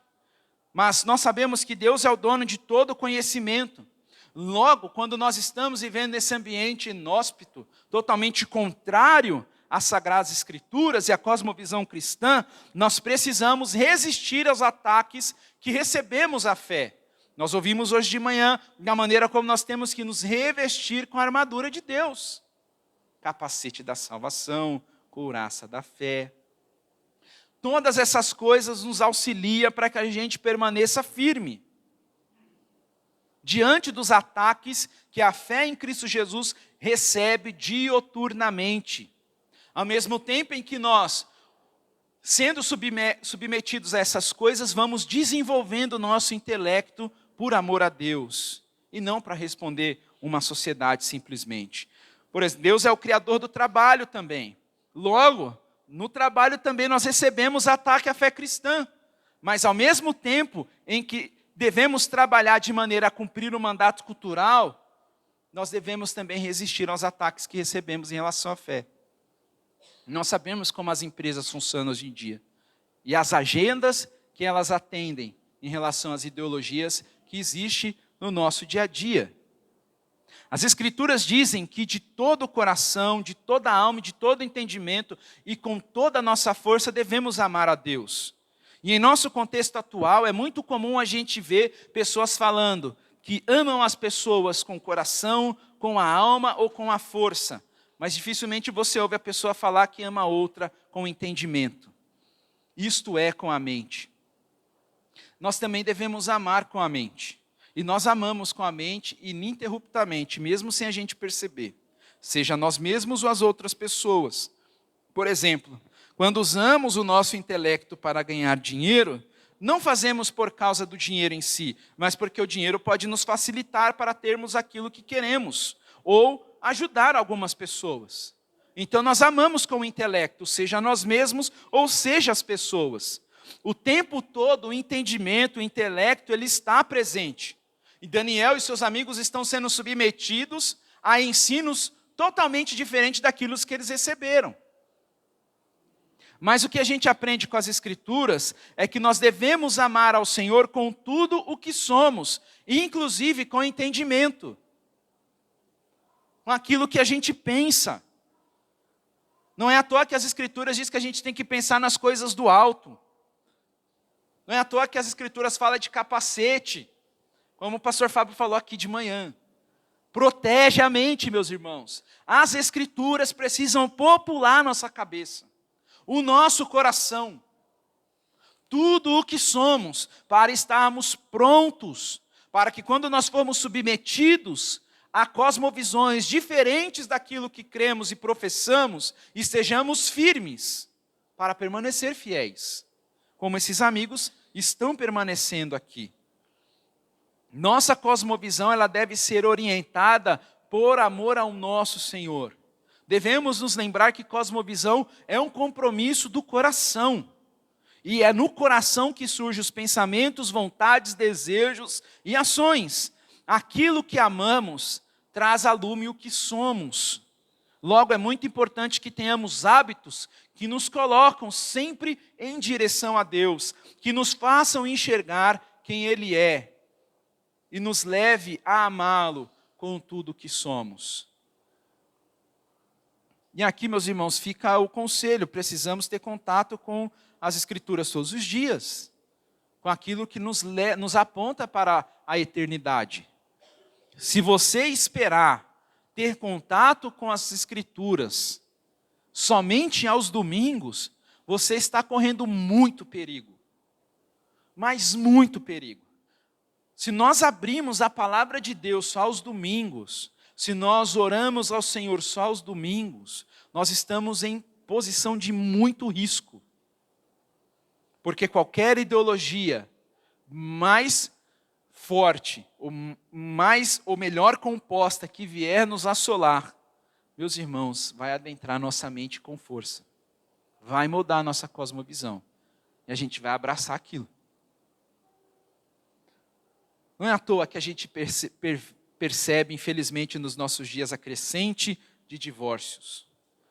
Mas nós sabemos que Deus é o dono de todo o conhecimento. Logo, quando nós estamos vivendo nesse ambiente inóspito, totalmente contrário às Sagradas Escrituras e à cosmovisão cristã, nós precisamos resistir aos ataques que recebemos à fé. Nós ouvimos hoje de manhã da maneira como nós temos que nos revestir com a armadura de Deus. Capacete da salvação, couraça da fé. Todas essas coisas nos auxiliam para que a gente permaneça firme diante dos ataques que a fé em Cristo Jesus recebe dioturnamente. Ao mesmo tempo em que nós, sendo submetidos a essas coisas, vamos desenvolvendo o nosso intelecto por amor a Deus e não para responder uma sociedade simplesmente. Por exemplo, Deus é o criador do trabalho também. Logo, no trabalho também nós recebemos ataque à fé cristã. Mas ao mesmo tempo em que devemos trabalhar de maneira a cumprir o mandato cultural, nós devemos também resistir aos ataques que recebemos em relação à fé. Nós sabemos como as empresas funcionam hoje em dia. E as agendas que elas atendem em relação às ideologias que existem no nosso dia a dia. As Escrituras dizem que de todo o coração, de toda a alma, de todo o entendimento e com toda a nossa força devemos amar a Deus. E em nosso contexto atual é muito comum a gente ver pessoas falando que amam as pessoas com o coração, com a alma ou com a força. Mas dificilmente você ouve a pessoa falar que ama a outra com o entendimento. Isto é, com a mente. Nós também devemos amar com a mente. E nós amamos com a mente ininterruptamente, mesmo sem a gente perceber. Seja nós mesmos ou as outras pessoas. Por exemplo, quando usamos o nosso intelecto para ganhar dinheiro, não fazemos por causa do dinheiro em si, mas porque o dinheiro pode nos facilitar para termos aquilo que queremos, ou ajudar algumas pessoas. Então nós amamos com o intelecto, seja nós mesmos ou seja as pessoas. O tempo todo o entendimento, o intelecto, ele está presente. E Daniel e seus amigos estão sendo submetidos a ensinos totalmente diferentes daquilo que eles receberam. Mas o que a gente aprende com as Escrituras é que nós devemos amar ao Senhor com tudo o que somos, inclusive com entendimento, com aquilo que a gente pensa. Não é à toa que as Escrituras dizem que a gente tem que pensar nas coisas do alto. Não é à toa que as Escrituras falam de capacete, como o pastor Fábio falou aqui de manhã. Protege a mente, meus irmãos. As Escrituras precisam popular nossa cabeça, o nosso coração, tudo o que somos, para estarmos prontos, para que quando nós formos submetidos a cosmovisões diferentes daquilo que cremos e professamos, estejamos firmes para permanecer fiéis, como esses amigos estão permanecendo aqui. Nossa cosmovisão, ela deve ser orientada por amor ao nosso Senhor. Devemos nos lembrar que cosmovisão é um compromisso do coração. E é no coração que surgem os pensamentos, vontades, desejos e ações. Aquilo que amamos traz à lume o que somos. Logo, é muito importante que tenhamos hábitos que nos colocam sempre em direção a Deus, que nos façam enxergar quem Ele é e nos leve a amá-lo com tudo o que somos. E aqui, meus irmãos, fica o conselho: precisamos ter contato com as Escrituras todos os dias, com aquilo que nos aponta para a eternidade. Se você esperar ter contato com as Escrituras somente aos domingos, você está correndo muito perigo, mas muito perigo. Se nós abrimos a palavra de Deus só aos domingos, se nós oramos ao Senhor só aos domingos, nós estamos em posição de muito risco. Porque qualquer ideologia mais forte, ou melhor composta que vier nos assolar, meus irmãos, vai adentrar nossa mente com força. Vai mudar a nossa cosmovisão. E a gente vai abraçar aquilo. Não é à toa que a gente percebe, infelizmente, nos nossos dias, a crescente de divórcios.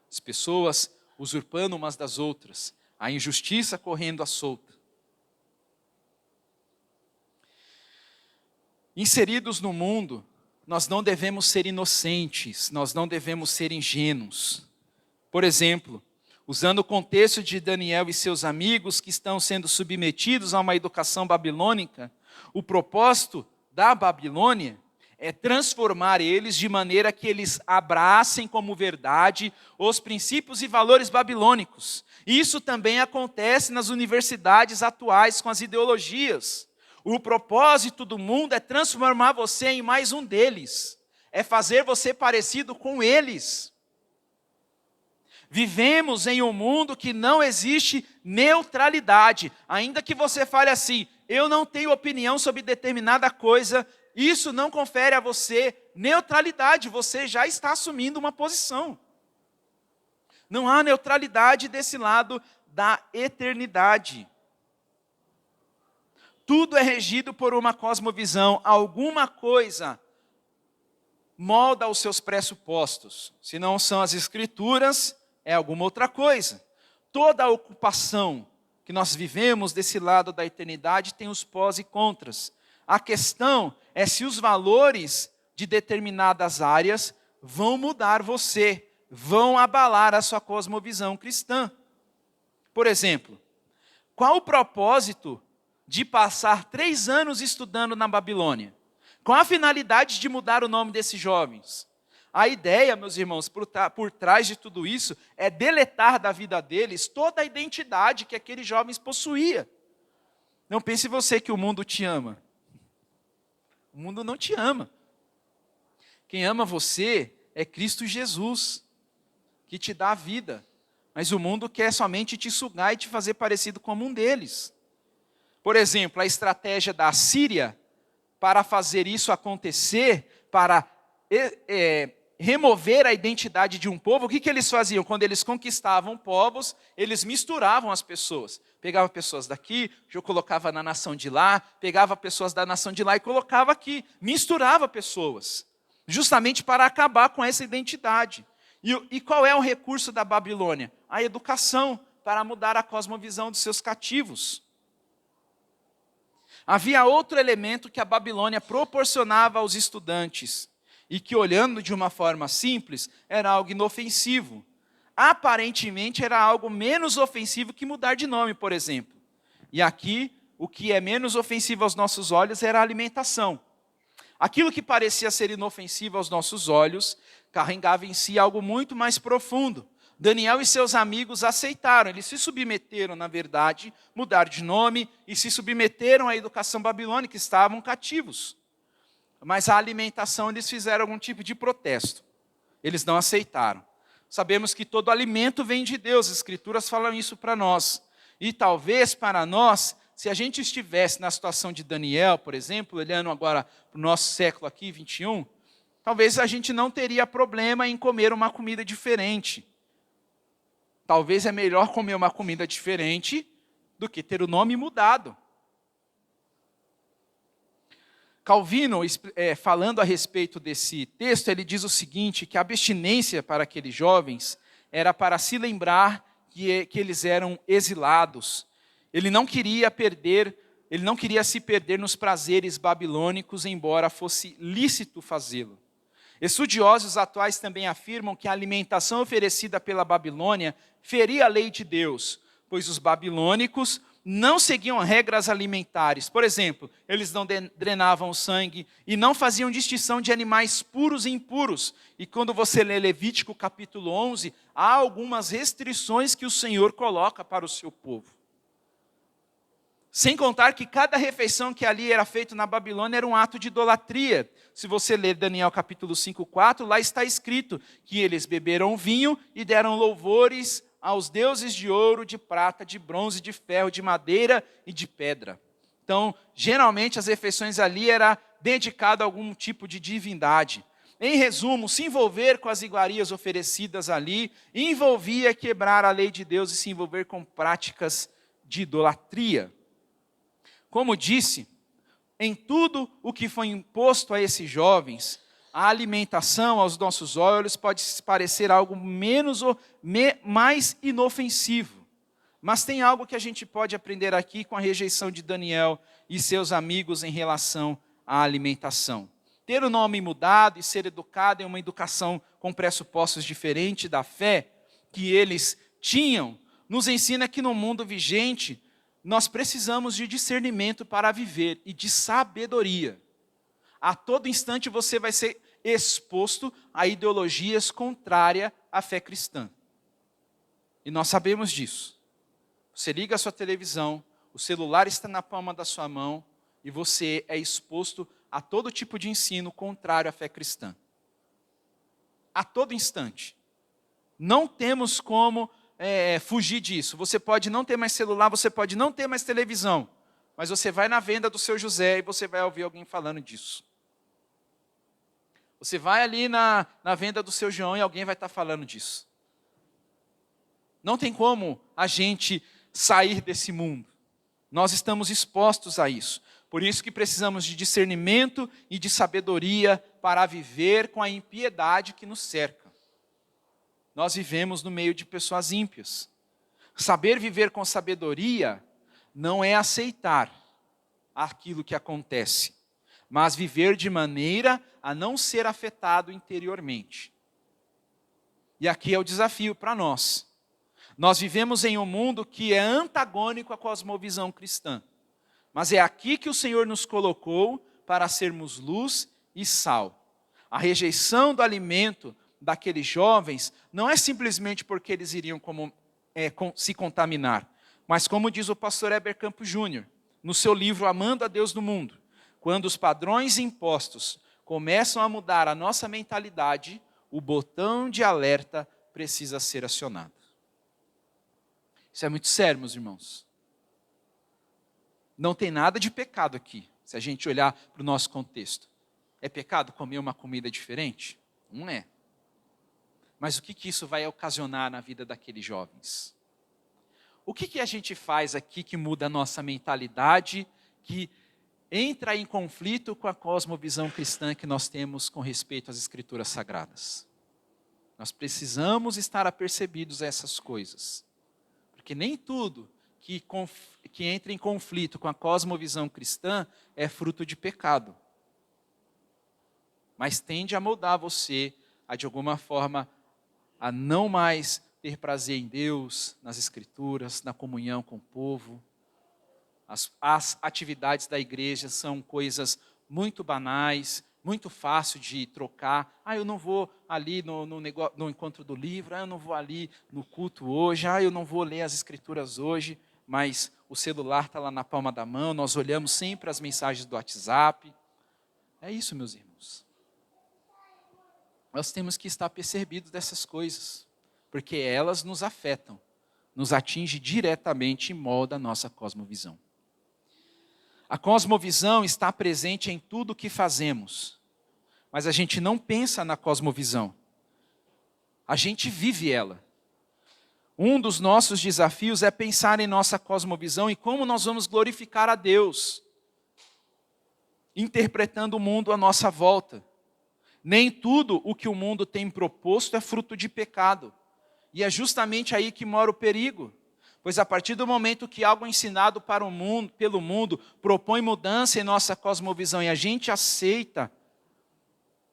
As pessoas usurpando umas das outras, a injustiça correndo à solta. Inseridos no mundo, nós não devemos ser inocentes, nós não devemos ser ingênuos. Por exemplo, usando o contexto de Daniel e seus amigos que estão sendo submetidos a uma educação babilônica, o propósito da Babilônia é transformar eles de maneira que eles abracem como verdade os princípios e valores babilônicos. Isso também acontece nas universidades atuais com as ideologias. O propósito do mundo é transformar você em mais um deles, é fazer você parecido com eles. Vivemos em um mundo que não existe neutralidade, ainda que você fale assim: eu não tenho opinião sobre determinada coisa, isso não confere a você neutralidade, você já está assumindo uma posição. Não há neutralidade desse lado da eternidade. Tudo é regido por uma cosmovisão, alguma coisa molda os seus pressupostos. Se não são as Escrituras, é alguma outra coisa. Toda a ocupação que nós vivemos desse lado da eternidade tem os pós e contras. A questão é se os valores de determinadas áreas vão mudar você, vão abalar a sua cosmovisão cristã. Por exemplo, qual o propósito de passar 3 anos estudando na Babilônia? Com a finalidade de mudar o nome desses jovens. A ideia, meus irmãos, por trás de tudo isso, é deletar da vida deles toda a identidade que aqueles jovens possuíam. Não pense você que o mundo te ama. O mundo não te ama. Quem ama você é Cristo Jesus, que te dá a vida. Mas o mundo quer somente te sugar e te fazer parecido como um deles. Por exemplo, a estratégia da Assíria para fazer isso acontecer, para remover a identidade de um povo, o que eles faziam? Quando eles conquistavam povos, eles misturavam as pessoas. Pegava pessoas daqui, eu colocava na nação de lá, pegava pessoas da nação de lá e colocava aqui. Misturava pessoas, justamente para acabar com essa identidade. E qual é o recurso da Babilônia? A educação, para mudar a cosmovisão dos seus cativos. Havia outro elemento que a Babilônia proporcionava aos estudantes, e que, olhando de uma forma simples, era algo inofensivo. Aparentemente era algo menos ofensivo que mudar de nome, por exemplo. E aqui, o que é menos ofensivo aos nossos olhos era a alimentação. Aquilo que parecia ser inofensivo aos nossos olhos, carregava em si algo muito mais profundo. Daniel e seus amigos aceitaram, eles se submeteram, na verdade, mudar de nome e se submeteram à educação babilônica, estavam cativos. Mas a alimentação, eles fizeram algum tipo de protesto. Eles não aceitaram. Sabemos que todo alimento vem de Deus, as Escrituras falam isso para nós. E talvez para nós, se a gente estivesse na situação de Daniel, por exemplo, olhando agora para o nosso século aqui, 21, talvez a gente não teria problema em comer uma comida diferente. Talvez é melhor comer uma comida diferente do que ter o nome mudado. Calvino, falando a respeito desse texto, ele diz o seguinte, que a abstinência para aqueles jovens era para se lembrar que eles eram exilados. Ele não queria se perder nos prazeres babilônicos, embora fosse lícito fazê-lo. Estudiosos atuais também afirmam que a alimentação oferecida pela Babilônia feria a lei de Deus, pois os babilônicos não seguiam regras alimentares. Por exemplo, eles não drenavam o sangue e não faziam distinção de animais puros e impuros. E quando você lê Levítico capítulo 11, há algumas restrições que o Senhor coloca para o seu povo. Sem contar que cada refeição que ali era feita na Babilônia era um ato de idolatria. Se você ler Daniel capítulo 5:4, lá está escrito que eles beberam vinho e deram louvores aos deuses de ouro, de prata, de bronze, de ferro, de madeira e de pedra. Então, geralmente as refeições ali eram dedicadas a algum tipo de divindade. Em resumo, se envolver com as iguarias oferecidas ali envolvia quebrar a lei de Deus e se envolver com práticas de idolatria. Como disse, em tudo o que foi imposto a esses jovens, a alimentação aos nossos olhos pode parecer algo mais inofensivo. Mas tem algo que a gente pode aprender aqui com a rejeição de Daniel e seus amigos em relação à alimentação. Ter o nome mudado e ser educado em uma educação com pressupostos diferentes da fé que eles tinham, nos ensina que no mundo vigente, nós precisamos de discernimento para viver e de sabedoria. A todo instante você vai ser exposto a ideologias contrárias à fé cristã. E nós sabemos disso. Você liga a sua televisão, o celular está na palma da sua mão e você é exposto a todo tipo de ensino contrário à fé cristã. A todo instante. Não temos como fugir disso. Você pode não ter mais celular, você pode não ter mais televisão, mas você vai na venda do seu José e você vai ouvir alguém falando disso. Você vai ali na venda do seu João e alguém vai estar falando disso. Não tem como a gente sair desse mundo. Nós estamos expostos a isso. Por isso que precisamos de discernimento e de sabedoria para viver com a impiedade que nos cerca. Nós vivemos no meio de pessoas ímpias. Saber viver com sabedoria não é aceitar aquilo que acontece, mas viver de maneira a não ser afetado interiormente. E aqui é o desafio para nós. Nós vivemos em um mundo que é antagônico à cosmovisão cristã. Mas é aqui que o Senhor nos colocou para sermos luz e sal. A rejeição do alimento daqueles jovens não é simplesmente porque eles iriam se contaminar, mas como diz o pastor Heber Campos Júnior, no seu livro Amando a Deus no Mundo, quando os padrões impostos começam a mudar a nossa mentalidade, o botão de alerta precisa ser acionado. Isso é muito sério, meus irmãos. Não tem nada de pecado aqui, se a gente olhar para o nosso contexto. É pecado comer uma comida diferente? Não é. Mas o que isso vai ocasionar na vida daqueles jovens? O que a gente faz aqui que muda a nossa mentalidade, que entra em conflito com a cosmovisão cristã que nós temos com respeito às Escrituras Sagradas? Nós precisamos estar apercebidos a essas coisas. Porque nem tudo que entra em conflito com a cosmovisão cristã é fruto de pecado. Mas tende a moldar você a, de alguma forma, a não mais ter prazer em Deus, nas Escrituras, na comunhão com o povo. As atividades da igreja são coisas muito banais, muito fácil de trocar. Eu não vou ali no encontro do livro, eu não vou ali no culto hoje, eu não vou ler as Escrituras hoje, mas o celular está lá na palma da mão, nós olhamos sempre as mensagens do WhatsApp. É isso, meus irmãos. Nós temos que estar percebidos dessas coisas, porque elas nos afetam, nos atingem diretamente e molda a nossa cosmovisão. A cosmovisão está presente em tudo o que fazemos, mas a gente não pensa na cosmovisão, a gente vive ela. Um dos nossos desafios é pensar em nossa cosmovisão e como nós vamos glorificar a Deus, interpretando o mundo à nossa volta. Nem tudo o que o mundo tem proposto é fruto de pecado. E é justamente aí que mora o perigo. Pois a partir do momento que algo ensinado pelo mundo propõe mudança em nossa cosmovisão e a gente aceita,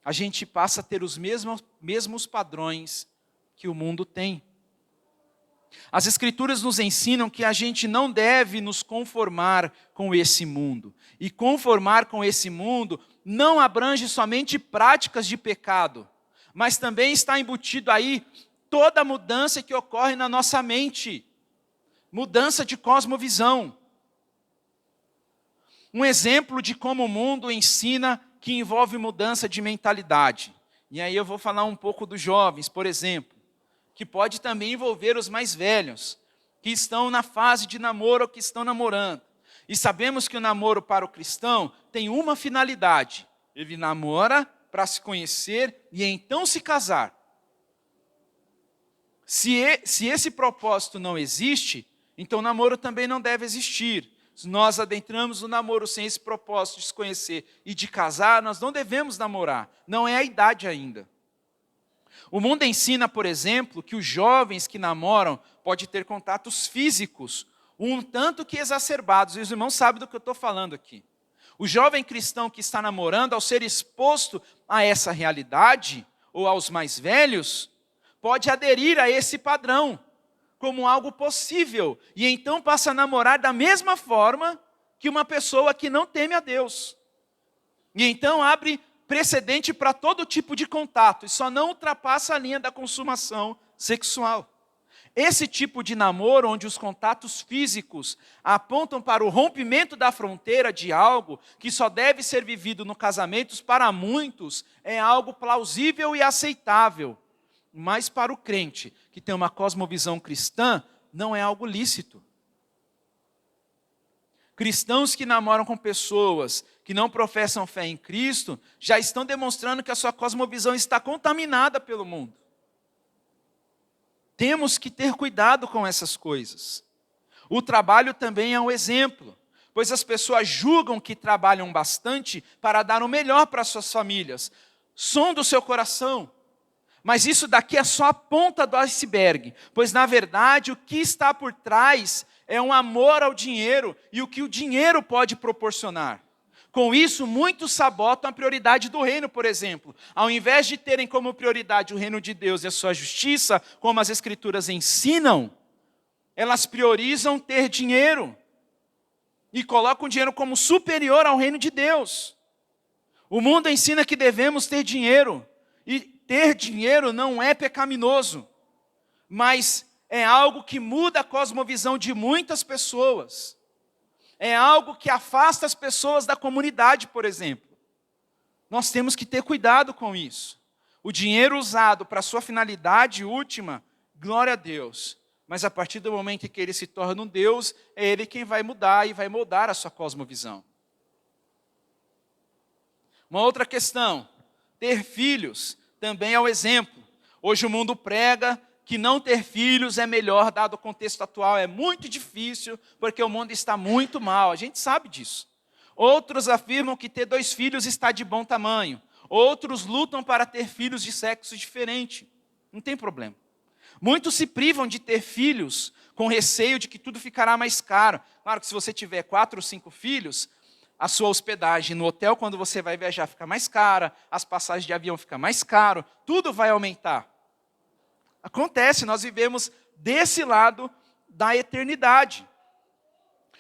a gente passa a ter os mesmos padrões que o mundo tem. As Escrituras nos ensinam que a gente não deve nos conformar com esse mundo. E conformar com esse mundo não abrange somente práticas de pecado, mas também está embutido aí toda a mudança que ocorre na nossa mente. Mudança de cosmovisão. Um exemplo de como o mundo ensina que envolve mudança de mentalidade. E aí eu vou falar um pouco dos jovens, por exemplo, que pode também envolver os mais velhos, que estão na fase de namoro ou que estão namorando. E sabemos que o namoro para o cristão tem uma finalidade. Ele namora para se conhecer e então se casar. Se esse propósito não existe, então o namoro também não deve existir. Se nós adentramos o namoro sem esse propósito de se conhecer e de casar, nós não devemos namorar. Não é a idade ainda. O mundo ensina, por exemplo, que os jovens que namoram podem ter contatos físicos, um tanto que exacerbados. E os irmãos sabem do que eu estou falando aqui. O jovem cristão que está namorando, ao ser exposto a essa realidade, ou aos mais velhos, pode aderir a esse padrão como algo possível. E então passa a namorar da mesma forma que uma pessoa que não teme a Deus. E então abre precedente para todo tipo de contato, e só não ultrapassa a linha da consumação sexual. Esse tipo de namoro, onde os contatos físicos apontam para o rompimento da fronteira de algo que só deve ser vivido no casamento, para muitos é algo plausível e aceitável. Mas para o crente, que tem uma cosmovisão cristã, não é algo lícito. Cristãos que namoram com pessoas que não professam fé em Cristo, já estão demonstrando que a sua cosmovisão está contaminada pelo mundo. Temos que ter cuidado com essas coisas. O trabalho também é um exemplo, pois as pessoas julgam que trabalham bastante para dar o melhor para suas famílias. Sonda o seu coração. Mas isso daqui é só a ponta do iceberg, pois na verdade o que está por trás é um amor ao dinheiro e o que o dinheiro pode proporcionar. Com isso, muitos sabotam a prioridade do reino, por exemplo. Ao invés de terem como prioridade o reino de Deus e a sua justiça, como as Escrituras ensinam, elas priorizam ter dinheiro e colocam o dinheiro como superior ao reino de Deus. O mundo ensina que devemos ter dinheiro, e ter dinheiro não é pecaminoso, mas é algo que muda a cosmovisão de muitas pessoas. É algo que afasta as pessoas da comunidade, por exemplo. Nós temos que ter cuidado com isso. O dinheiro usado para a sua finalidade última, glória a Deus, mas a partir do momento em que ele se torna um Deus, é ele quem vai mudar e vai moldar a sua cosmovisão. Uma outra questão, ter filhos também é um exemplo. Hoje o mundo prega que não ter filhos é melhor, dado o contexto atual. É muito difícil, porque o mundo está muito mal, a gente sabe disso. Outros afirmam que ter 2 filhos está de bom tamanho. Outros lutam para ter filhos de sexo diferente. Não tem problema. Muitos se privam de ter filhos com receio de que tudo ficará mais caro. Claro que se você tiver 4 ou 5 filhos, a sua hospedagem no hotel, quando você vai viajar, fica mais cara, as passagens de avião ficam mais caro, tudo vai aumentar. Acontece, nós vivemos desse lado da eternidade.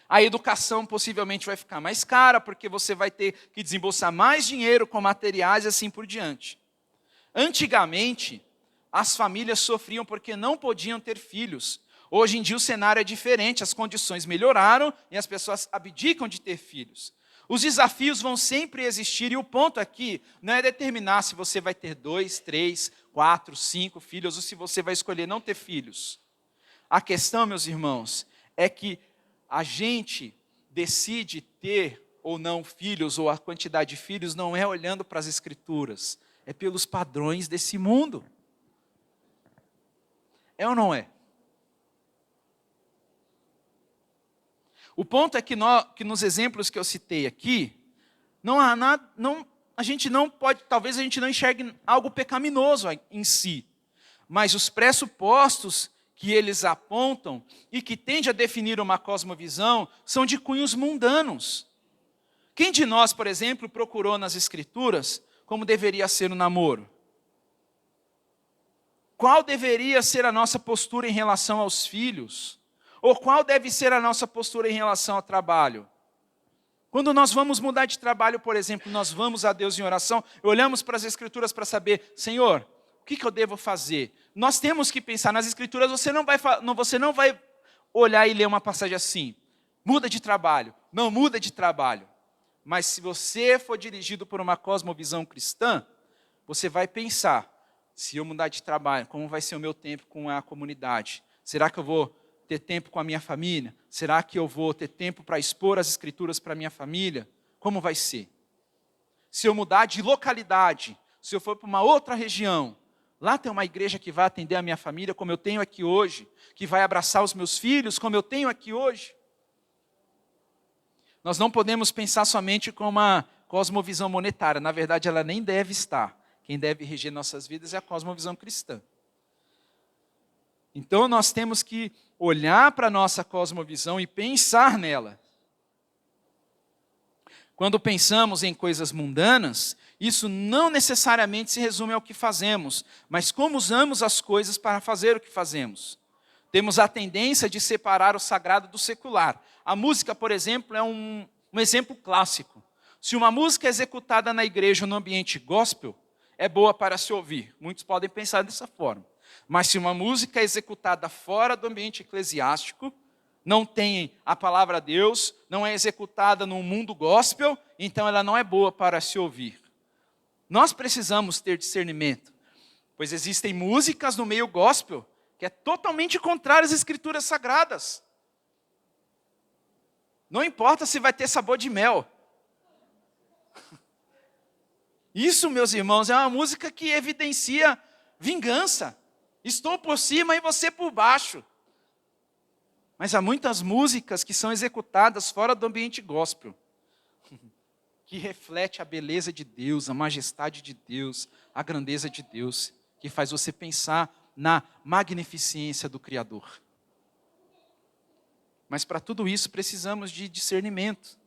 A educação possivelmente vai ficar mais cara, porque você vai ter que desembolsar mais dinheiro com materiais e assim por diante. Antigamente, as famílias sofriam porque não podiam ter filhos. Hoje em dia o cenário é diferente, as condições melhoraram e as pessoas abdicam de ter filhos. Os desafios vão sempre existir e o ponto aqui não é determinar se você vai ter 2, 3, 4, 5 filhos ou se você vai escolher não ter filhos. A questão, meus irmãos, é que a gente decide ter ou não filhos ou a quantidade de filhos não é olhando para as Escrituras, é pelos padrões desse mundo. É ou não é? O ponto é que nos exemplos que eu citei aqui, não há nada, a gente não pode, talvez a gente não enxergue algo pecaminoso em si, mas os pressupostos que eles apontam e que tende a definir uma cosmovisão são de cunhos mundanos. Quem de nós, por exemplo, procurou nas Escrituras como deveria ser o namoro? Qual deveria ser a nossa postura em relação aos filhos? Ou qual deve ser a nossa postura em relação ao trabalho? Quando nós vamos mudar de trabalho, por exemplo, nós vamos a Deus em oração, olhamos para as Escrituras para saber, Senhor, o que eu devo fazer? Nós temos que pensar nas Escrituras, você não vai olhar e ler uma passagem assim, muda de trabalho, não muda de trabalho. Mas se você for dirigido por uma cosmovisão cristã, você vai pensar, se eu mudar de trabalho, como vai ser o meu tempo com a comunidade? Será que eu vou ter tempo com a minha família? Será que eu vou ter tempo para expor as Escrituras para a minha família? Como vai ser? Se eu mudar de localidade, se eu for para uma outra região, lá tem uma igreja que vai atender a minha família, como eu tenho aqui hoje, que vai abraçar os meus filhos, como eu tenho aqui hoje. Nós não podemos pensar somente com uma cosmovisão monetária, na verdade ela nem deve estar. Quem deve reger nossas vidas é a cosmovisão cristã. Então nós temos que olhar para a nossa cosmovisão e pensar nela. Quando pensamos em coisas mundanas, isso não necessariamente se resume ao que fazemos, mas como usamos as coisas para fazer o que fazemos. Temos a tendência de separar o sagrado do secular. A música, por exemplo, é um exemplo clássico. Se uma música é executada na igreja ou no ambiente gospel, é boa para se ouvir. Muitos podem pensar dessa forma. Mas se uma música é executada fora do ambiente eclesiástico, não tem a palavra de Deus, não é executada no mundo gospel, então ela não é boa para se ouvir. Nós precisamos ter discernimento, pois existem músicas no meio gospel que é totalmente contrária às Escrituras Sagradas. Não importa se vai ter sabor de mel. Isso, meus irmãos, é uma música que evidencia vingança. Estou por cima e você por baixo. Mas há muitas músicas que são executadas fora do ambiente gospel, que reflete a beleza de Deus, a majestade de Deus, a grandeza de Deus, que faz você pensar na magnificência do Criador. Mas para tudo isso precisamos de discernimento.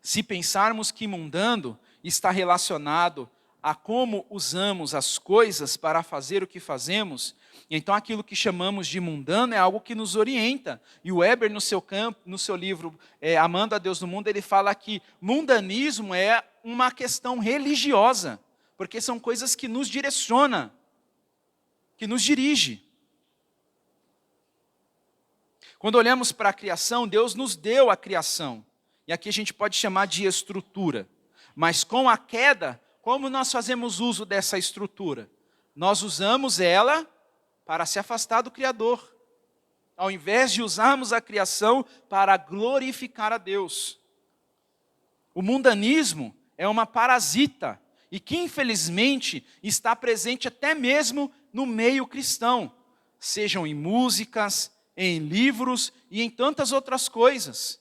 Se pensarmos que mundano está relacionado a como usamos as coisas para fazer o que fazemos, então aquilo que chamamos de mundano é algo que nos orienta. E o Weber, no seu livro Amando a Deus no Mundo, ele fala que mundanismo é uma questão religiosa, porque são coisas que nos direcionam, que nos dirige. Quando olhamos para a criação, Deus nos deu a criação. E aqui a gente pode chamar de estrutura. Mas com a queda, como nós fazemos uso dessa estrutura? Nós usamos ela para se afastar do Criador. ao invés de usarmos a criação para glorificar a Deus. O mundanismo é uma parasita e que, infelizmente, está presente até mesmo no meio cristão, sejam em músicas, em livros e em tantas outras coisas.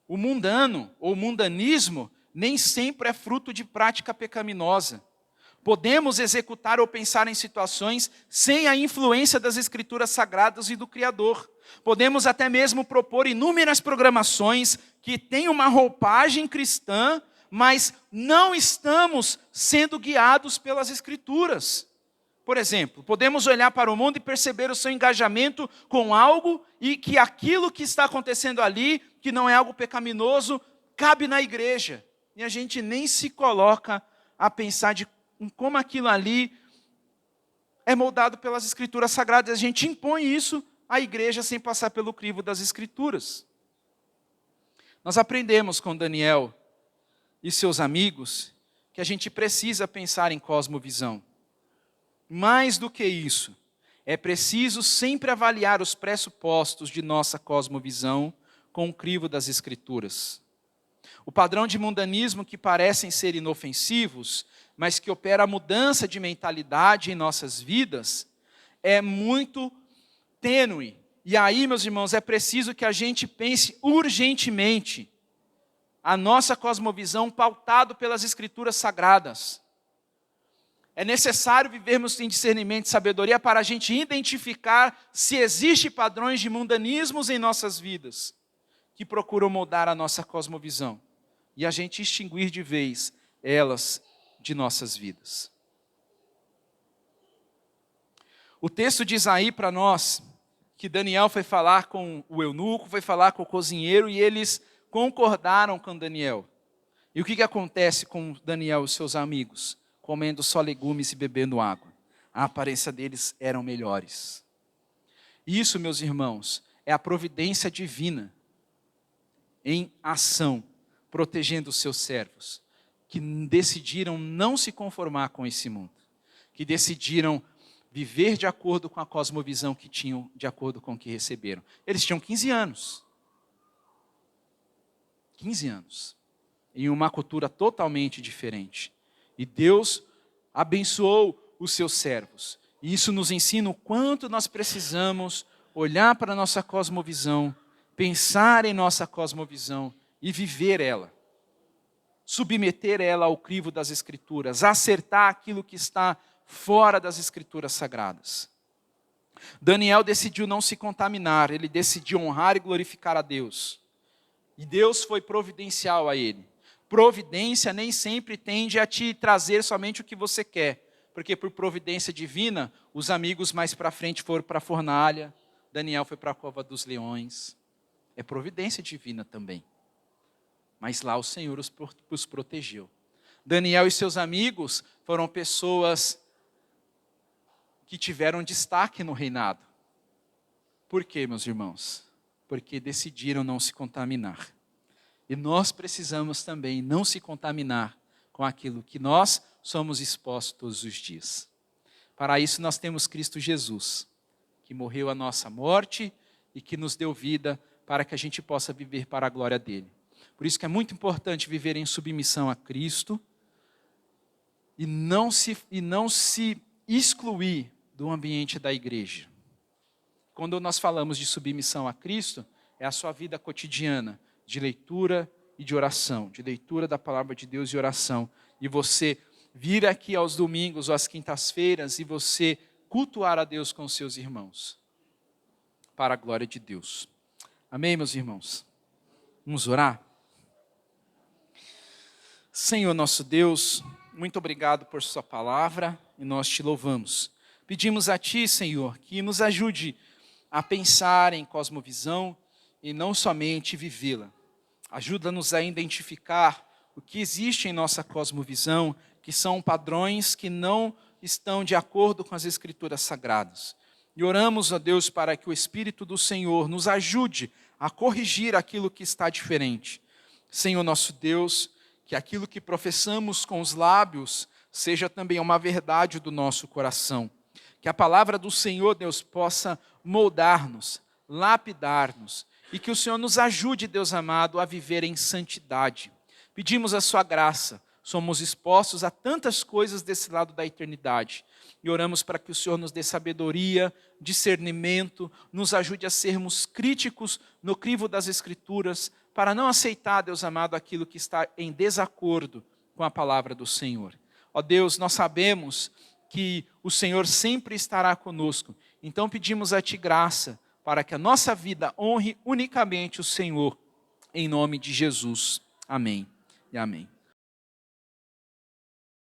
O mundano ou mundanismo nem sempre é fruto de prática pecaminosa. Podemos executar ou pensar em situações sem a influência das Escrituras Sagradas e do Criador. Podemos até mesmo propor inúmeras programações que têm uma roupagem cristã, mas não estamos sendo guiados pelas Escrituras. Por exemplo, podemos olhar para o mundo e perceber o seu engajamento com algo e que aquilo que está acontecendo ali, que não é algo pecaminoso, cabe na igreja. E a gente nem se coloca a pensar em como aquilo ali é moldado pelas Escrituras Sagradas. A gente impõe isso à igreja sem passar pelo crivo das Escrituras. Nós aprendemos com Daniel e seus amigos que a gente precisa pensar em cosmovisão. Mais do que isso, é preciso sempre avaliar os pressupostos de nossa cosmovisão com o crivo das Escrituras. O padrão de mundanismo que parecem ser inofensivos, mas que opera a mudança de mentalidade em nossas vidas, é muito tênue. E aí, meus irmãos, é preciso que a gente pense urgentemente a nossa cosmovisão pautado pelas Escrituras Sagradas. É necessário vivermos em discernimento e sabedoria para a gente identificar se existem padrões de mundanismos em nossas vidas que procuram moldar a nossa cosmovisão e a gente extinguir de vez elas de nossas vidas. O texto diz aí para nós que Daniel foi falar com o eunuco, foi falar com o cozinheiro e eles concordaram com Daniel. E o que acontece com Daniel e seus amigos? Comendo só legumes e bebendo água. A aparência deles eram melhores. Isso, meus irmãos, é a providência divina em ação, protegendo os seus servos, que decidiram não se conformar com esse mundo, que decidiram viver de acordo com a cosmovisão que tinham, de acordo com o que receberam. Eles tinham 15 anos. 15 anos. Em uma cultura totalmente diferente. E Deus abençoou os seus servos. E isso nos ensina o quanto nós precisamos olhar para a nossa cosmovisão, pensar em nossa cosmovisão e viver ela. Submeter ela ao crivo das Escrituras, acertar aquilo que está fora das Escrituras Sagradas. Daniel decidiu não se contaminar, ele decidiu honrar e glorificar a Deus. E Deus foi providencial a ele. Providência nem sempre tende a te trazer somente o que você quer, porque por providência divina, os amigos mais para frente foram para a fornalha, Daniel foi para a cova dos leões. É providência divina também. Mas lá o Senhor os protegeu. Daniel e seus amigos foram pessoas que tiveram destaque no reinado. Por quê, meus irmãos? Porque decidiram não se contaminar. E nós precisamos também não se contaminar com aquilo que nós somos expostos todos os dias. Para isso nós temos Cristo Jesus, que morreu a nossa morte e que nos deu vida para que a gente possa viver para a glória dele. Por isso que é muito importante viver em submissão a Cristo e não se excluir do ambiente da igreja. Quando nós falamos de submissão a Cristo, é a sua vida cotidiana, de leitura e de oração, de leitura da palavra de Deus e oração. E você vir aqui aos domingos ou às quintas-feiras e você cultuar a Deus com os seus irmãos, para a glória de Deus. Amém, meus irmãos? Vamos orar? Senhor nosso Deus, muito obrigado por sua palavra e nós te louvamos. Pedimos a ti, Senhor, que nos ajude a pensar em cosmovisão e não somente vivê-la. Ajuda-nos a identificar o que existe em nossa cosmovisão, que são padrões que não estão de acordo com as Escrituras Sagradas. E oramos a Deus para que o Espírito do Senhor nos ajude a corrigir aquilo que está diferente. Senhor nosso Deus, que aquilo que professamos com os lábios seja também uma verdade do nosso coração. Que a palavra do Senhor, Deus, possa moldar-nos, lapidar-nos, e que o Senhor nos ajude, Deus amado, a viver em santidade. Pedimos a sua graça, somos expostos a tantas coisas desse lado da eternidade, e oramos para que o Senhor nos dê sabedoria, discernimento, nos ajude a sermos críticos no crivo das Escrituras, para não aceitar, Deus amado, aquilo que está em desacordo com a palavra do Senhor. Ó Deus, nós sabemos que o Senhor sempre estará conosco. Então pedimos a Ti graça para que a nossa vida honre unicamente o Senhor, em nome de Jesus. Amém e amém.